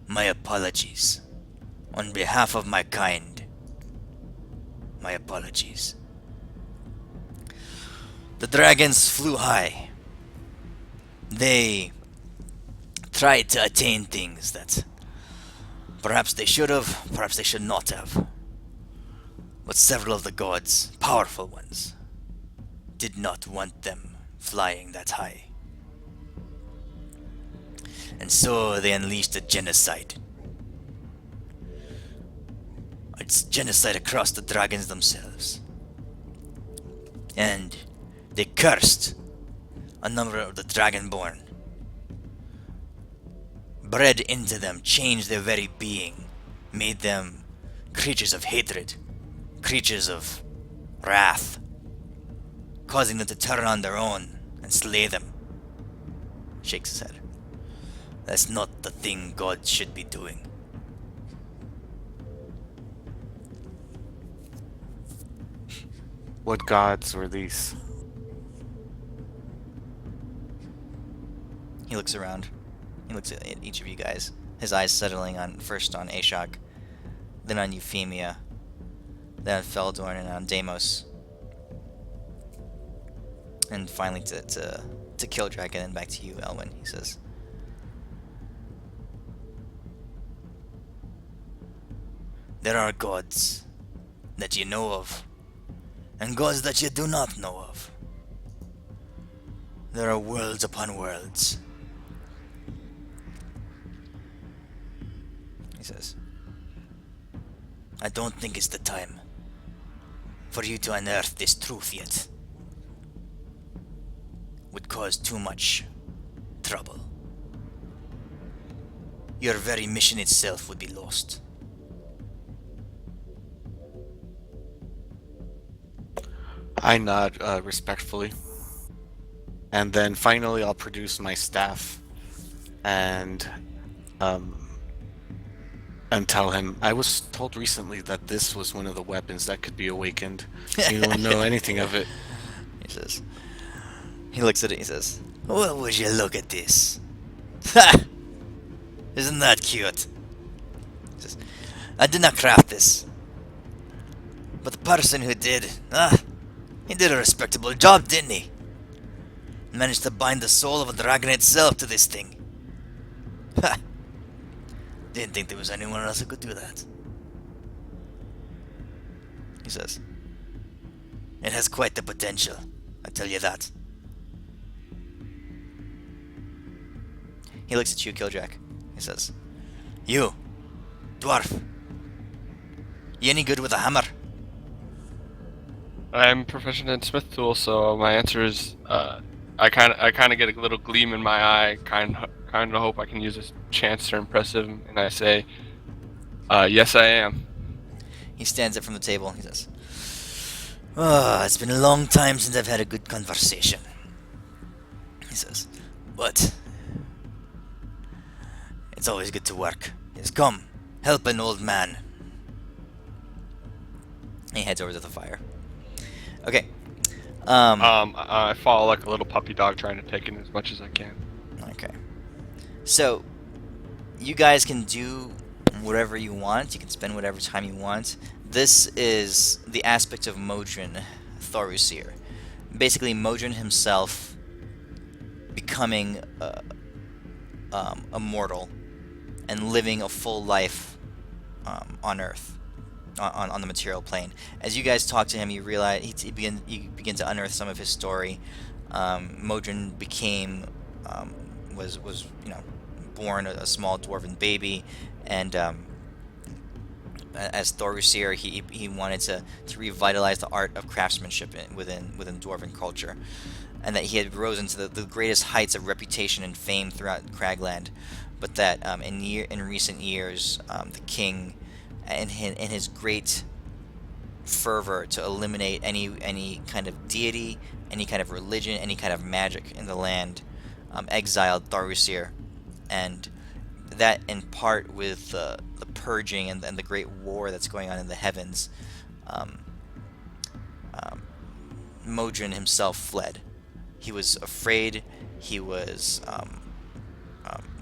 my apologies. On behalf of my kind, my apologies. The dragons flew high. They tried to attain things that perhaps they should have, perhaps they should not have. But several of the gods, powerful ones, did not want them flying that high. And so they unleashed a genocide. It's genocide across the dragons themselves. And they cursed a number of the Dragonborn. Bred into them, changed their very being, made them creatures of hatred, creatures of wrath, causing them to turn on their own and slay them. Shakes his head. That's not the thing God should be doing. What gods were these? He looks around. He looks at each of you guys. His eyes settling on first on Ashok, then on Euphemia, then on Feldorn and on Deimos, and finally to Killdragon and back to you, Elwyn. He says, "There are gods that you know of, and gods that you do not know of. There are worlds upon worlds." He says, "I don't think it's the time for you to unearth this truth yet. Would cause too much trouble. Your very mission itself would be lost." I nod respectfully. And then finally I'll produce my staff and tell him, I was told recently that this was one of the weapons that could be awakened. You don't know anything of it. He says, he looks at it, he says, "Well, would you look at this? Ha! Isn't that cute?" He says, "I did not craft this, but the person who did, he did a respectable job, didn't he? Managed to bind the soul of a dragon itself to this thing. Ha! Didn't think there was anyone else who could do that." He says, "It has quite the potential, I tell you that." He looks at you, Killjack. He says, "You, dwarf, you any good with a hammer?" I'm proficient in smith tools, so my answer is I kind of get a little gleam in my eye, kind of hope I can use this chance to impress him, and I say, "Yes, I am." He stands up from the table. He says, "Oh, it's been a long time since I've had a good conversation." He says, "But it's always good to work. He says, come, help an old man." He heads over to the fire. Okay. I follow like a little puppy dog, trying to take in as much as I can. Okay. So, you guys can do whatever you want. You can spend whatever time you want. This is the aspect of Modron Tharuseer. Basically, Modron himself becoming immortal and living a full life on Earth, on the material plane. As you guys talk to him, you realize you begin to unearth some of his story. Modron became was born a small dwarven baby, and as Tharuseer, he wanted to revitalize the art of craftsmanship within dwarven culture, and that he had risen to the greatest heights of reputation and fame throughout Cragland, but that in recent years, the king, in his great fervor to eliminate any kind of deity, any kind of religion, any kind of magic in the land, exiled Tharuseer, and that in part with the purging and the great war that's going on in the heavens, um, Modron himself fled. He was afraid. He was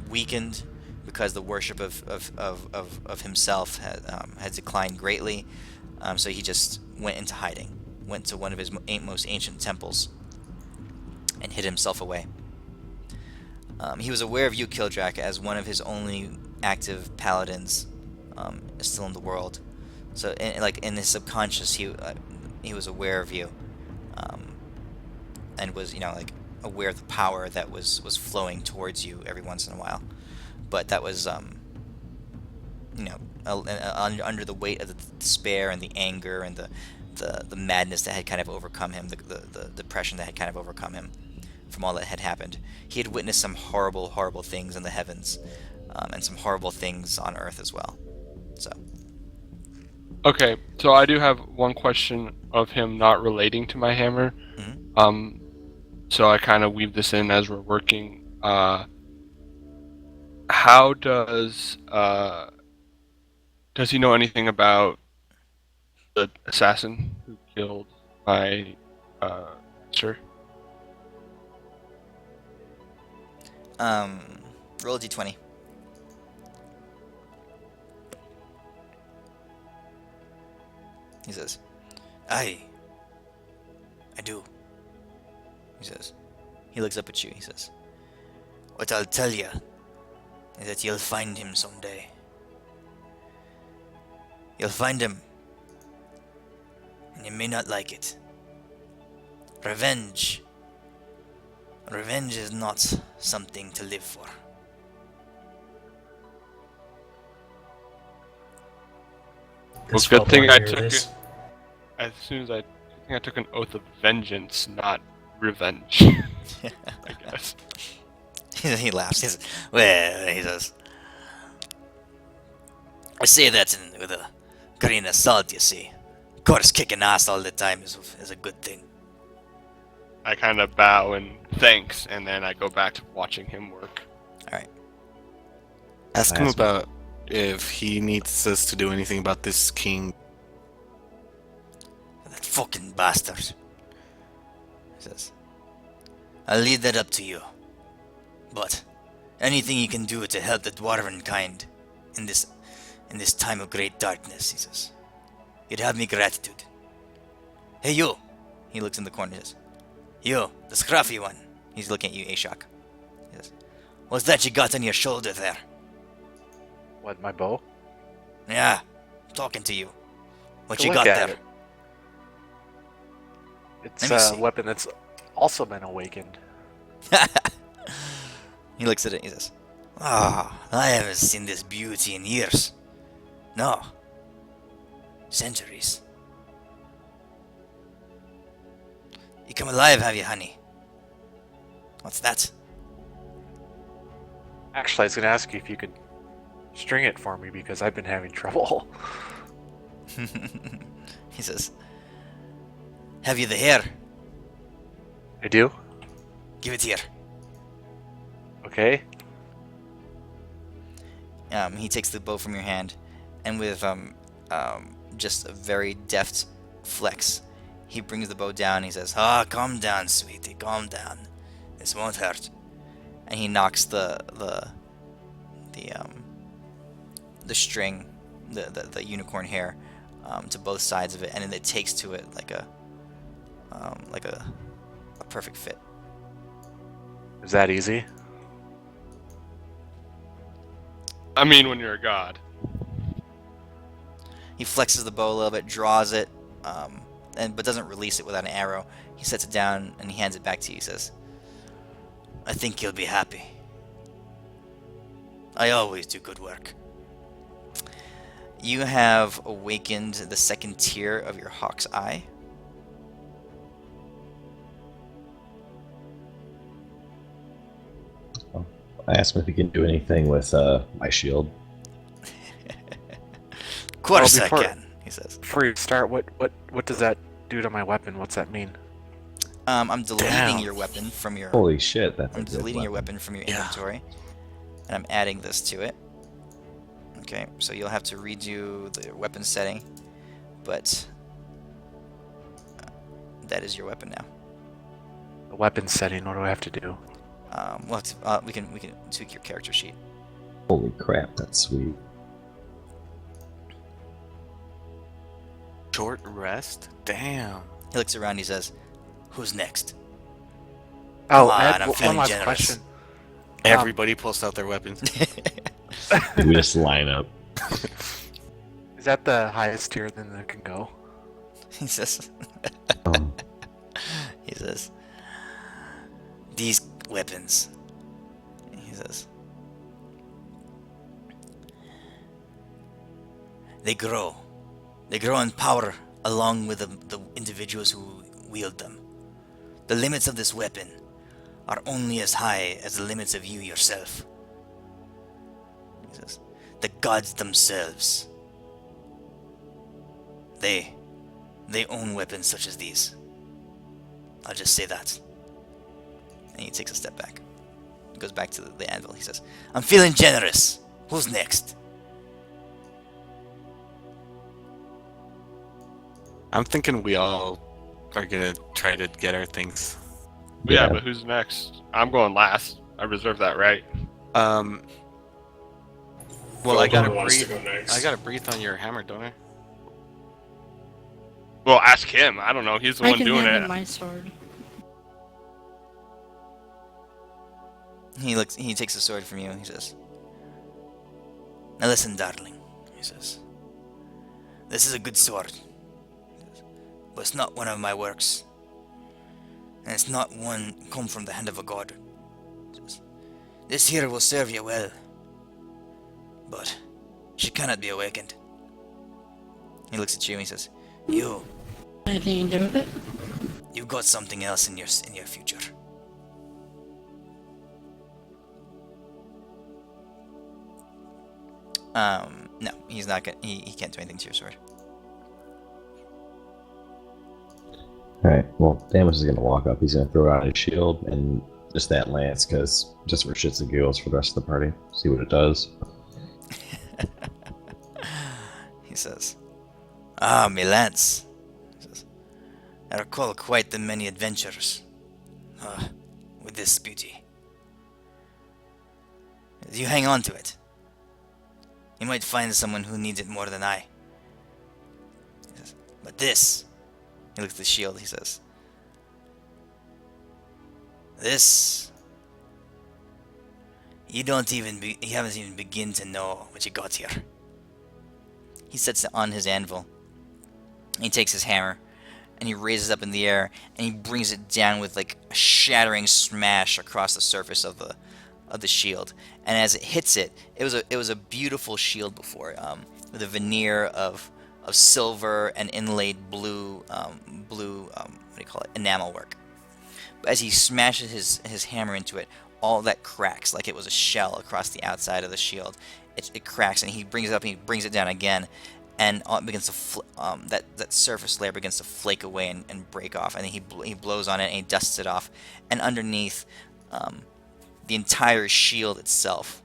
weakened because the worship of himself had declined greatly. So he just went into hiding, went to one of his most ancient temples, and hid himself away. He was aware of you, Kildrak, as one of his only active paladins still in the world. So, in his subconscious, he was aware of you, and was aware of the power that was flowing towards you every once in a while. But that was under the weight of the despair and the anger and the madness that had kind of overcome him, the depression that had kind of overcome him from all that had happened. He had witnessed some horrible, horrible things in the heavens, and some horrible things on Earth as well. So. Okay, so I do have one question of him not relating to my hammer. Mm-hmm. So I kind of weave this in as we're working. How does he know anything about the assassin who killed my sir? Roll a d20. He says, I do. He says. He looks up at you. He says, what I'll tell you is that you'll find him someday. You'll find him, and you may not like it. Revenge is not something to live for. Well, good thing I took it. As soon as I think I took an oath of vengeance, not revenge. I guess. He laughs. He says, well, he says, I say that with a grain of salt, you see. Of course, kicking ass all the time is a good thing. I kind of bow and thanks, and then I go back to watching him work. Alright. Ask him about if he needs us to do anything about this king. That fucking bastard. He says, I'll leave that up to you. But anything you can do to help the dwarven kind in this time of great darkness, he says, you'd have me gratitude. Hey, you! He looks in the corner and says, you, the scruffy one. He's looking at you, Ashok. He says, what's that you got on your shoulder there? What, my bow? Yeah, I'm talking to you. What Go you look got at there? it. It's Let me a see. weapon that's also been awakened. He looks at it and he says, I haven't seen this beauty in years. No. Centuries. You come alive, have you, honey? What's that? Actually, I was going to ask you if you could string it for me because I've been having trouble. He says, have you the hair? I do? Give it here. Okay. He takes the bow from your hand, and with just a very deft flex, he brings the bow down. And he says, calm down, sweetie, calm down. This won't hurt. And he knocks the string, the unicorn hair, to both sides of it, and then it takes to it like a perfect fit. Is that easy? I mean, when you're a god. He flexes the bow a little bit, draws it, but doesn't release it without an arrow. He sets it down and he hands it back to you. He says, I think you'll be happy. I always do good work. You have awakened the second tier of your Hawk's Eye. I asked him if he can do anything with my shield. Of course Well, I can. He says. Before you start, what does that do to my weapon? What's that mean? I'm deleting Damn. your weapon from your. Holy shit, that's a I'm good deleting your weapon. weapon from your Yeah. inventory, and I'm adding this to it. Okay, so you'll have to redo the weapon setting, but that is your weapon now. The weapon setting. What do I have to do? We can tweak your character sheet. Holy crap, that's sweet. Short rest? Damn. He looks around. He says, "Who's next?" Oh, Come on, Ed, I'm one feeling last generous. question. Everybody pulls out their weapons. We just line up. Is that the highest tier then that can go? He says. Um, He says, "These weapons," he says, "they grow. They grow in power along with the individuals who wield them. The limits of this weapon are only as high as the limits of you yourself." He says, "The gods themselves, they own weapons such as these. I'll just say that." And he takes a step back. He goes back to the anvil. He says, "I'm feeling generous. Who's next?" I'm thinking we all are gonna try to get our things. Yeah, Yeah. but who's next? I'm going last. I reserve that right. Well, I gotta Feldor wants to breathe. go next. I gotta breathe on your hammer, don't I? Well, ask him. I don't know. He's the I one can doing hand it. him my sword. He looks. He takes the sword from you. He says, "Now listen, darling," he says. "This is a good sword. But it's not one of my works. And it's not one come from the hand of a god. He says, this here will serve you well. But she cannot be awakened." He looks at you and he says, Anything to do with it? "You've got something else in your future." No, he's not gonna. He can't do anything to your sword. Alright, well, Damus is gonna walk up. He's gonna throw out his shield and just that lance, because just for shits and giggles for the rest of the party. See what it does. He says, "Ah, me lance." He says, "I recall quite the many adventures with this beauty. You hang on to it. You might find someone who needs it more than I." He says, "But this," he looks at the shield, he says, "this, you haven't even begin to know what you got here." He sets it on his anvil. He takes his hammer and he raises it up in the air and he brings it down with like a shattering smash across the surface of the shield. And as it hits it, it was a beautiful shield before, with a veneer of silver and inlaid blue enamel work. But as he smashes his hammer into it, all that cracks like it was a shell across the outside of the shield. It cracks, and he brings it up and he brings it down again, and it begins to that surface layer begins to flake away and break off, and then he blows on it and he dusts it off, and underneath the entire shield itself,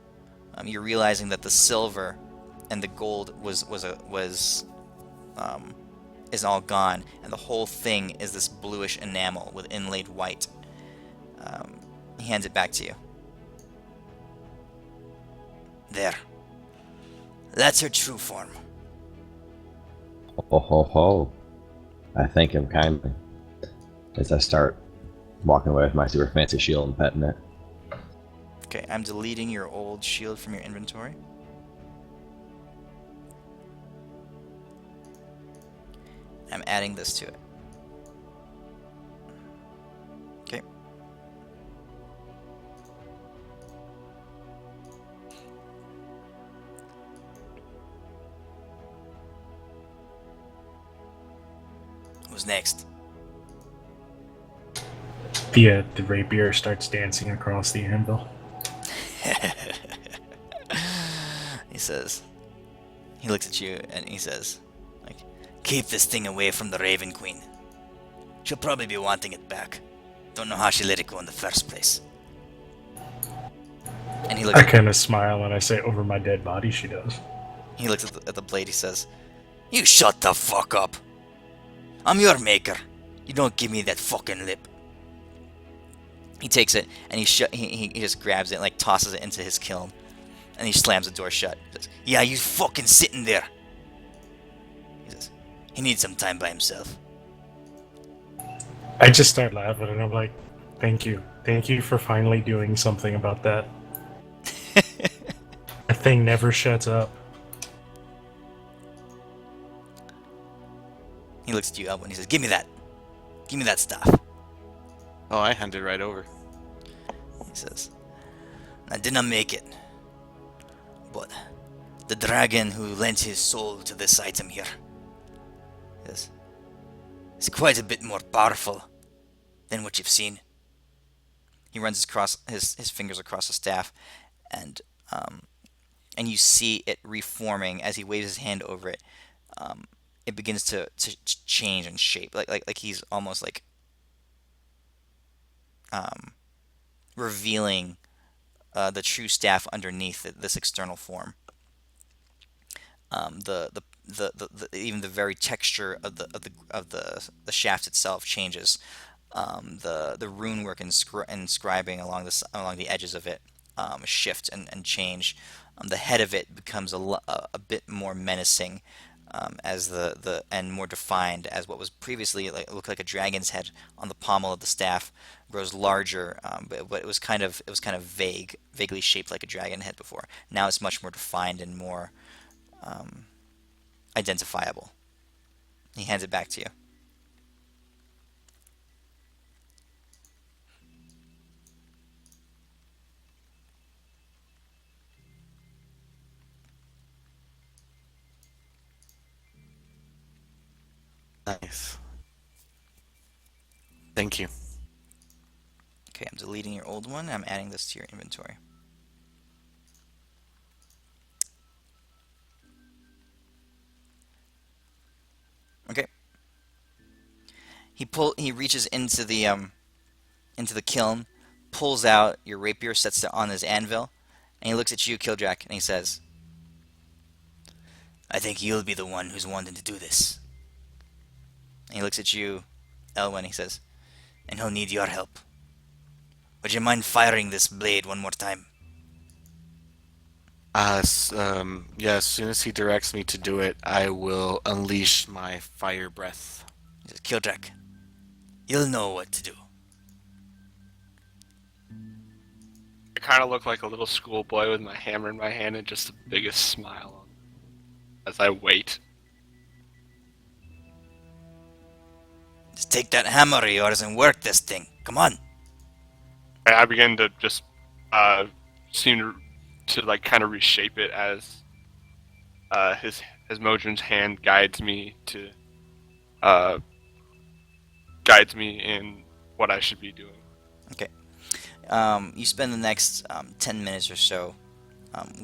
you're realizing that the silver and the gold is all gone, and the whole thing is this bluish enamel with inlaid white. He hands it back to you. There. That's her true form. Ho ho ho. I thank him kindly as I start walking away with my super fancy shield and petting it. Okay, I'm deleting your old shield from your inventory. I'm adding this to it. Okay. Who's next? The rapier starts dancing across the anvil. He says, he looks at you and he says, like, Keep this thing away from the Raven Queen. She'll probably be wanting it back. Don't know how she let it go in the first place. And he looks I kind of smile and I say, over my dead body, she does. He looks at the blade. He says, "You shut the fuck up. I'm your maker. You don't give me that fucking lip." He takes it and he just grabs it and like tosses it into his kiln, and he slams the door shut. He says, "Yeah, you fucking sitting there." He says, "He needs some time by himself." I just start laughing and I'm like, thank you. Thank you for finally doing something about that. That thing never shuts up. He looks at you, Elwyn. He says, "Give me that. Give me that stuff." Oh, I hand it right over. He says, "I did not make it, but the dragon who lent his soul to this item here is quite a bit more powerful than what you've seen." He runs his fingers across the staff, and you see it reforming as he waves his hand over it. It begins to change in shape, like he's almost like revealing the true staff underneath this external form. Even the very texture of the shaft itself changes. The rune work and scribing along the edges of it shift and change. The head of it becomes a bit more menacing, as and more defined, as what was previously looked like a dragon's head on the pommel of the staff grows larger, but it was kind of vaguely shaped like a dragon head before. Now it's much more defined and more identifiable. He hands it back to you. Nice. Thank you. Okay, I'm deleting your old one. I'm adding this to your inventory. Okay. He reaches into the kiln, pulls out your rapier, sets it on his anvil, and he looks at you, Kildrak, and he says, "I think you'll be the one who's wanting to do this." And he looks at you, Elwyn, and he says, "And he'll need your help. Would you mind firing this blade one more time?" Yeah, as soon as he directs me to do it, I will unleash my fire breath. He says, "Kildrak, you'll know what to do." I kind of look like a little schoolboy with my hammer in my hand and just the biggest smile on as I wait. "Just take that hammer of yours and work this thing. Come on." I begin to just seem to like kind of reshape it as his Modron's hand guides me in what I should be doing. Okay. You spend the next 10 minutes or so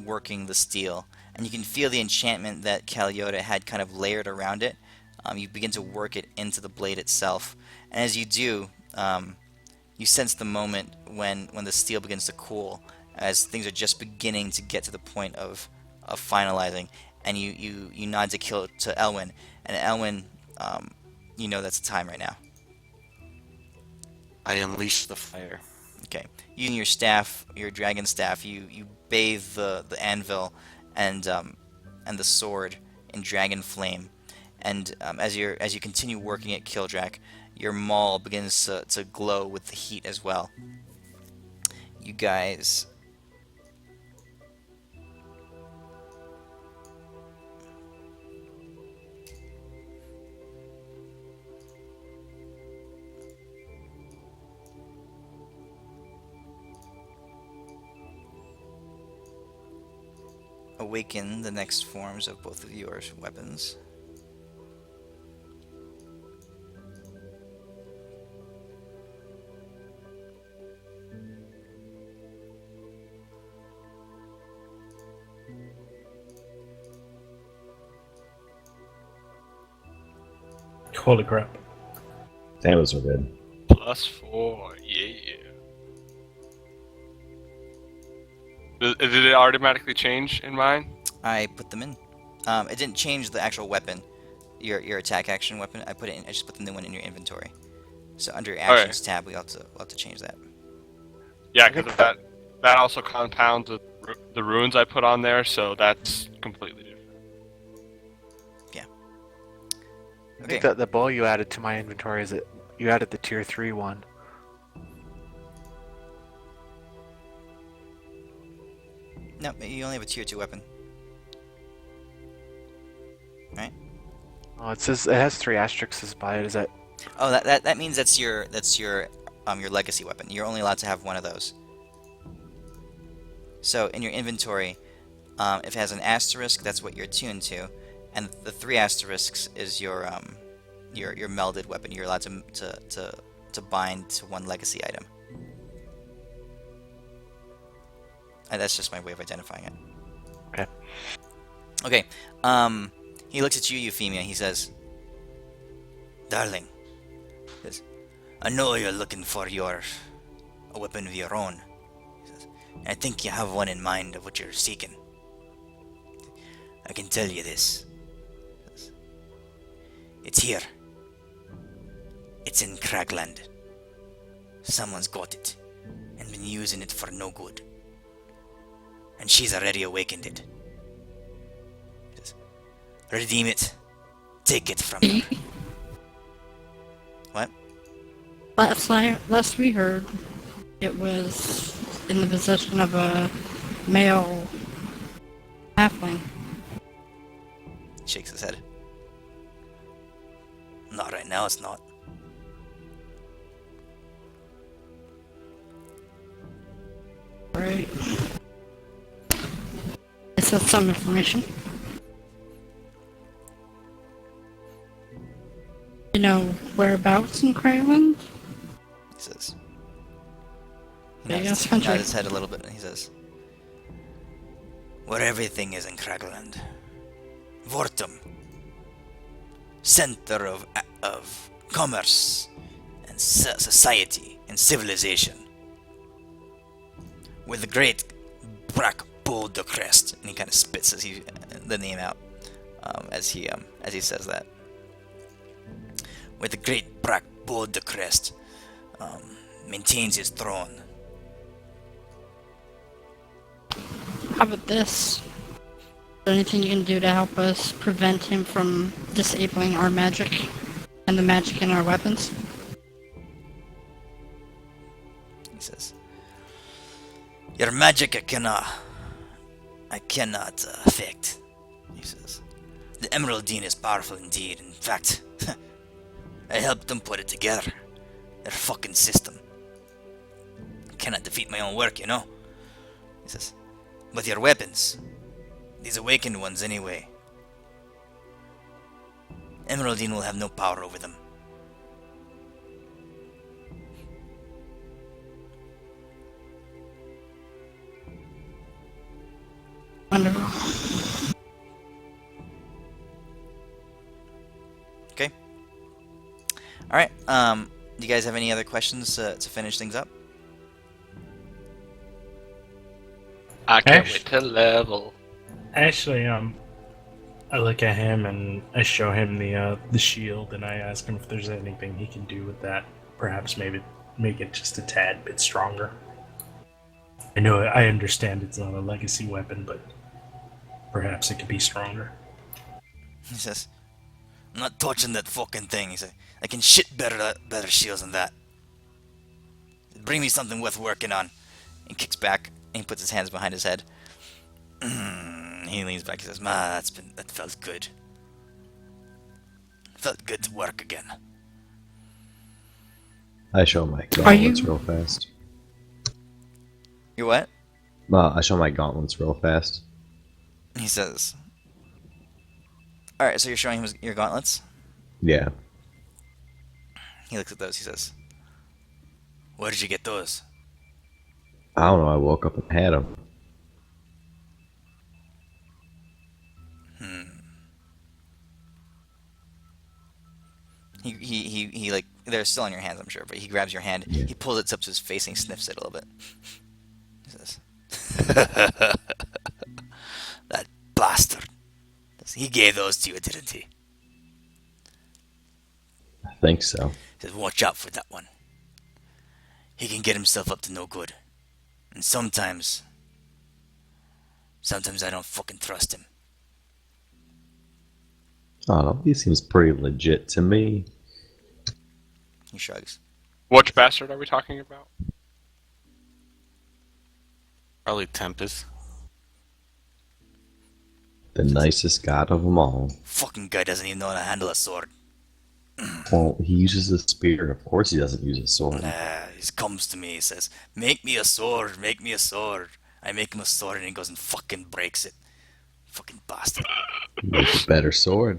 working the steel, and you can feel the enchantment that Caliota had kind of layered around it. You begin to work it into the blade itself, and as you do, you sense the moment when the steel begins to cool, as things are just beginning to get to the point of finalizing, and you nod to Elwyn, and Elwyn, you know that's the time right now. I unleash the fire. Okay, you and your staff, your dragon staff, you bathe the anvil and the sword in dragon flame, and as you continue working at Kildrak, your maul begins to glow with the heat as well. You guys awaken the next forms of both of your weapons. Holy crap. Those are good. +4, yeah. Did it automatically change in mine? I put them in. It didn't change the actual weapon, your attack action weapon. I put it in. I just put the new one in your inventory. So under your actions tab, we'll have to change that. Yeah, because of that. That also compounds with the runes I put on there, so that's completely different. I think that the bow you added to my inventory is you added the tier 3 one. No, you only have a tier 2 weapon. Right? Oh, it says it has 3 asterisks by it. Is that? Oh, that means that's your legacy weapon. You're only allowed to have one of those. So in your inventory, if it has an asterisk, that's what you're tuned to, and the 3 asterisks is your melded weapon. You're allowed to bind to one legacy item. And that's just my way of identifying it. Okay. Okay. He looks at you, Euphemia. He says, "Darling, he says, I know you're looking for a weapon of your own. He says, I think you have one in mind of what you're seeking. I can tell you this. He says, it's here. It's in Cragland. Someone's got it and been using it for no good. And she's already awakened it. He says, redeem it. Take it from her." What? Last we heard, it was in the possession of a male halfling. Shakes his head. Not right now, it's not. Right. Is that some information? You know whereabouts in Crayland? He says. Yeah, He yes, nods country. his head a little bit and he says, where everything is in Cragland. Vortum. Center of commerce and society and civilization. With the great Brack Bull de Crest. And he kind of spits the name out as he says that. With the great Brack Bull de Crest maintains his throne. How about this? Is there anything you can do to help us prevent him from disabling our magic and the magic in our weapons? He says, your magic I cannot affect. He says, the Emeraldine is powerful indeed. In fact, I helped them put it together. Their fucking system. I cannot defeat my own work, you know? He says, but your weapons, these awakened ones anyway. Emeraldine will have no power over them. Wonderful. Okay. Alright, do you guys have any other questions to finish things up? I can't Ash? wait to level. Actually, I look at him and I show him the shield and I ask him if there's anything he can do with that. Perhaps maybe make it just a tad bit stronger. I understand it's not a legacy weapon, but perhaps it could be stronger. He says, I'm not touching that fucking thing. He says, I can shit better shields than that. Bring me something worth working on. He kicks back and he puts his hands behind his head. He leans back. He says, that felt good. Felt good to work again. I show my Are you- gauntlets real fast. You what? I show my gauntlets real fast. He says, alright, so you're showing him your gauntlets? Yeah. He looks at those. He says, where did you get those? I don't know, I woke up and had them. they're still in your hands, I'm sure. But he grabs your hand. He pulls it up to his face and he sniffs it a little bit. He says, "That bastard. He gave those to you, didn't he?" I think so. He says, "Watch out for that one. He can get himself up to no good. And sometimes I don't fucking trust him." Oh, he seems pretty legit to me. He shrugs. Which bastard are we talking about? Probably Tempest. The nicest god of them all. Fucking guy doesn't even know how to handle a sword. Well, he uses a spear. Of course he doesn't use a sword. He comes to me, he says, "Make me a sword, make me a sword." I make him a sword and he goes and fucking breaks it. Fucking bastard. Make a better sword.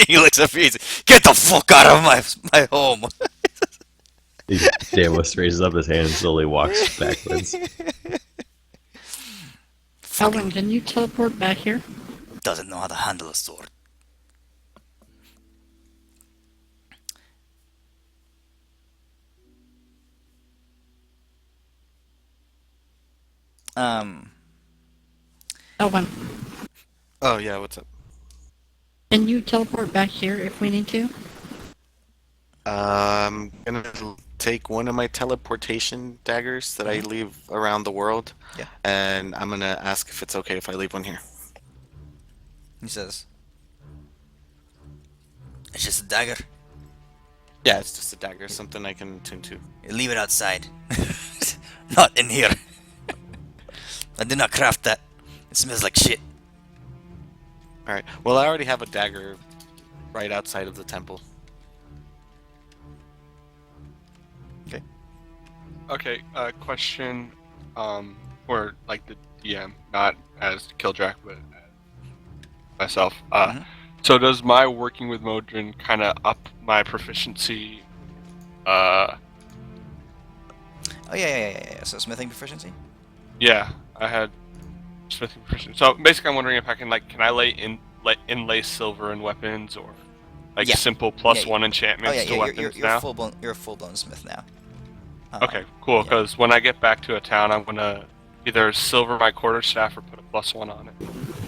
He looks at me and says, "Get the fuck out of my home." Damos raises up his hand and slowly walks backwards. Alvin, can you teleport back here? Doesn't know how to handle a sword. Alvin, Oh yeah, what's up? can you teleport back here if we need to? I'm gonna take one of my teleportation daggers that I leave around the world, Yeah. and I'm gonna ask if it's okay if I leave one here. He says, "It's just a dagger. Yeah, it's just a dagger, something I can tune to. You leave it outside. Not in here. I did not craft that. It smells like shit." All right. Well, I already have a dagger right outside of the temple. Okay, question, or like the DM, not as Kildrak, but as myself. So does my working with Modron kind of up my proficiency? Oh, yeah. So smithing proficiency? Yeah, I had smithing proficiency. So basically, I'm wondering if I can can I inlay silver in weapons or Yeah. simple plus Yeah, one enchantments Oh, yeah, to weapons you're now? you're a full-blown smith now. Okay, cool. yeah. Because when I get back to a town, I'm gonna either silver my quarterstaff or put a +1 on it.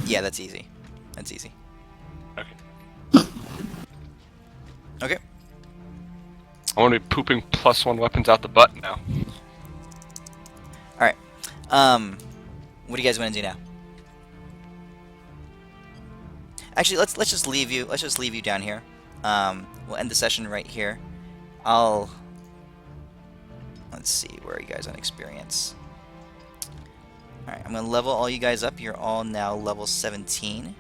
Yeah, that's easy. That's easy. Okay. Okay. I want to be pooping +1 weapons out the butt now. Alright. What do you guys want to do now? Actually, let's just leave you. Let's just leave you down here. We'll end the session right here. Let's see, where are you guys on experience? Alright, I'm gonna level all you guys up. You're all now level 17.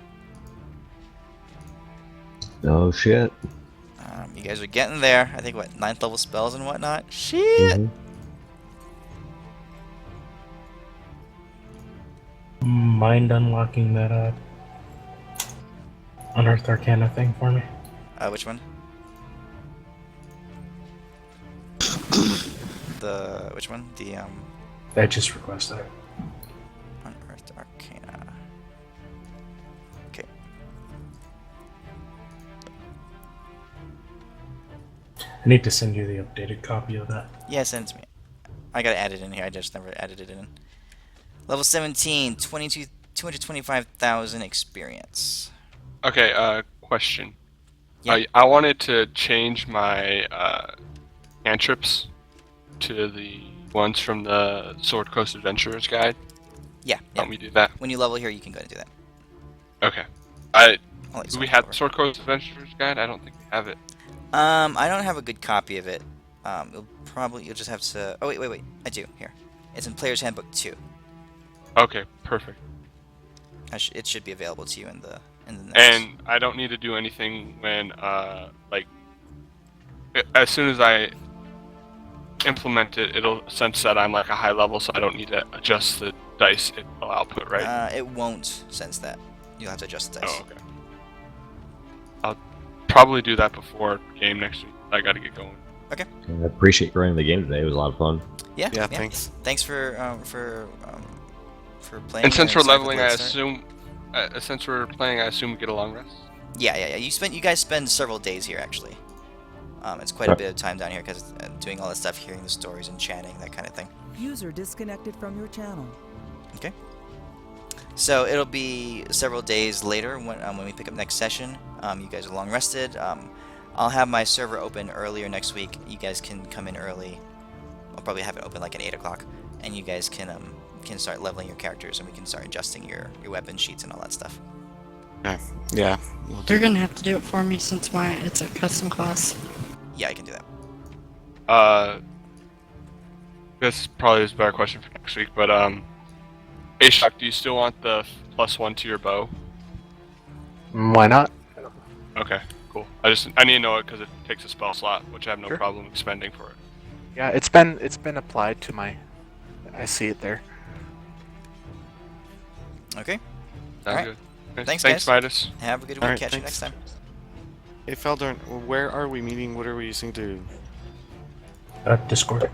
Oh shit. You guys are getting there. I think, what, 9th level spells and whatnot? Shit! Mind unlocking that Unearthed Arcana thing for me? Which one? Which one? The, I just requested it. Unearthed Arcana. Okay. I need to send you the updated copy of that. Yeah, send it to me. I gotta add it in here. I just never added it in. Level 17, 225,000 experience. Okay, question. Yeah. I wanted to change my cantrips to the ones from the Sword Coast Adventurer's Guide. Yeah. Help me do that. When you level here, you can go and do that. Okay. I'll let you Do swap we it have over. Sword Coast Adventurer's Guide? I don't think we have it. I don't have a good copy of it. You'll just have to. Oh wait. I do here. It's in Player's Handbook 2. Okay, perfect. It should be available to you in the notes. And I don't need to do anything when as soon as I implement it, it'll sense that I'm like a high level, so I don't need to adjust the dice output, right? It won't sense that. You'll have to adjust the dice. Oh, okay. I'll probably do that before game next week. I gotta get going. Okay. I appreciate you running the game today. It was a lot of fun. Yeah. Yeah, thanks. Thanks for playing. And since here. we're Sorry for the leveling, late I start. assume. Since we're playing, I assume we get a long rest. Yeah. You guys spend several days here actually. It's quite a bit of time down here because doing all this stuff, hearing the stories and chatting, that kind of thing. User disconnected from your channel. Okay. So it'll be several days later when we pick up next session. You guys are long rested. I'll have my server open earlier next week. You guys can come in early. I'll probably have it open like at 8 o'clock, and you guys can start leveling your characters, and we can start adjusting your weapon sheets and all that stuff. Yeah. You're gonna have to do it for me since it's a custom class. Yeah, I can do that. This probably is a better question for next week, but A-Shock, do you still want the +1 to your bow? Why not? Okay, cool. I need to know it because it takes a spell slot, which I have no Sure. problem expending for it. Yeah, it's been applied to my. I see it there. Okay. Sounds Alright. good. Okay, Thanks, Thanks, guys. Midas. Have a good week. Alright, Catch you thanks. next time. Hey Feldorn, where are we meeting? What are we using to? Discord.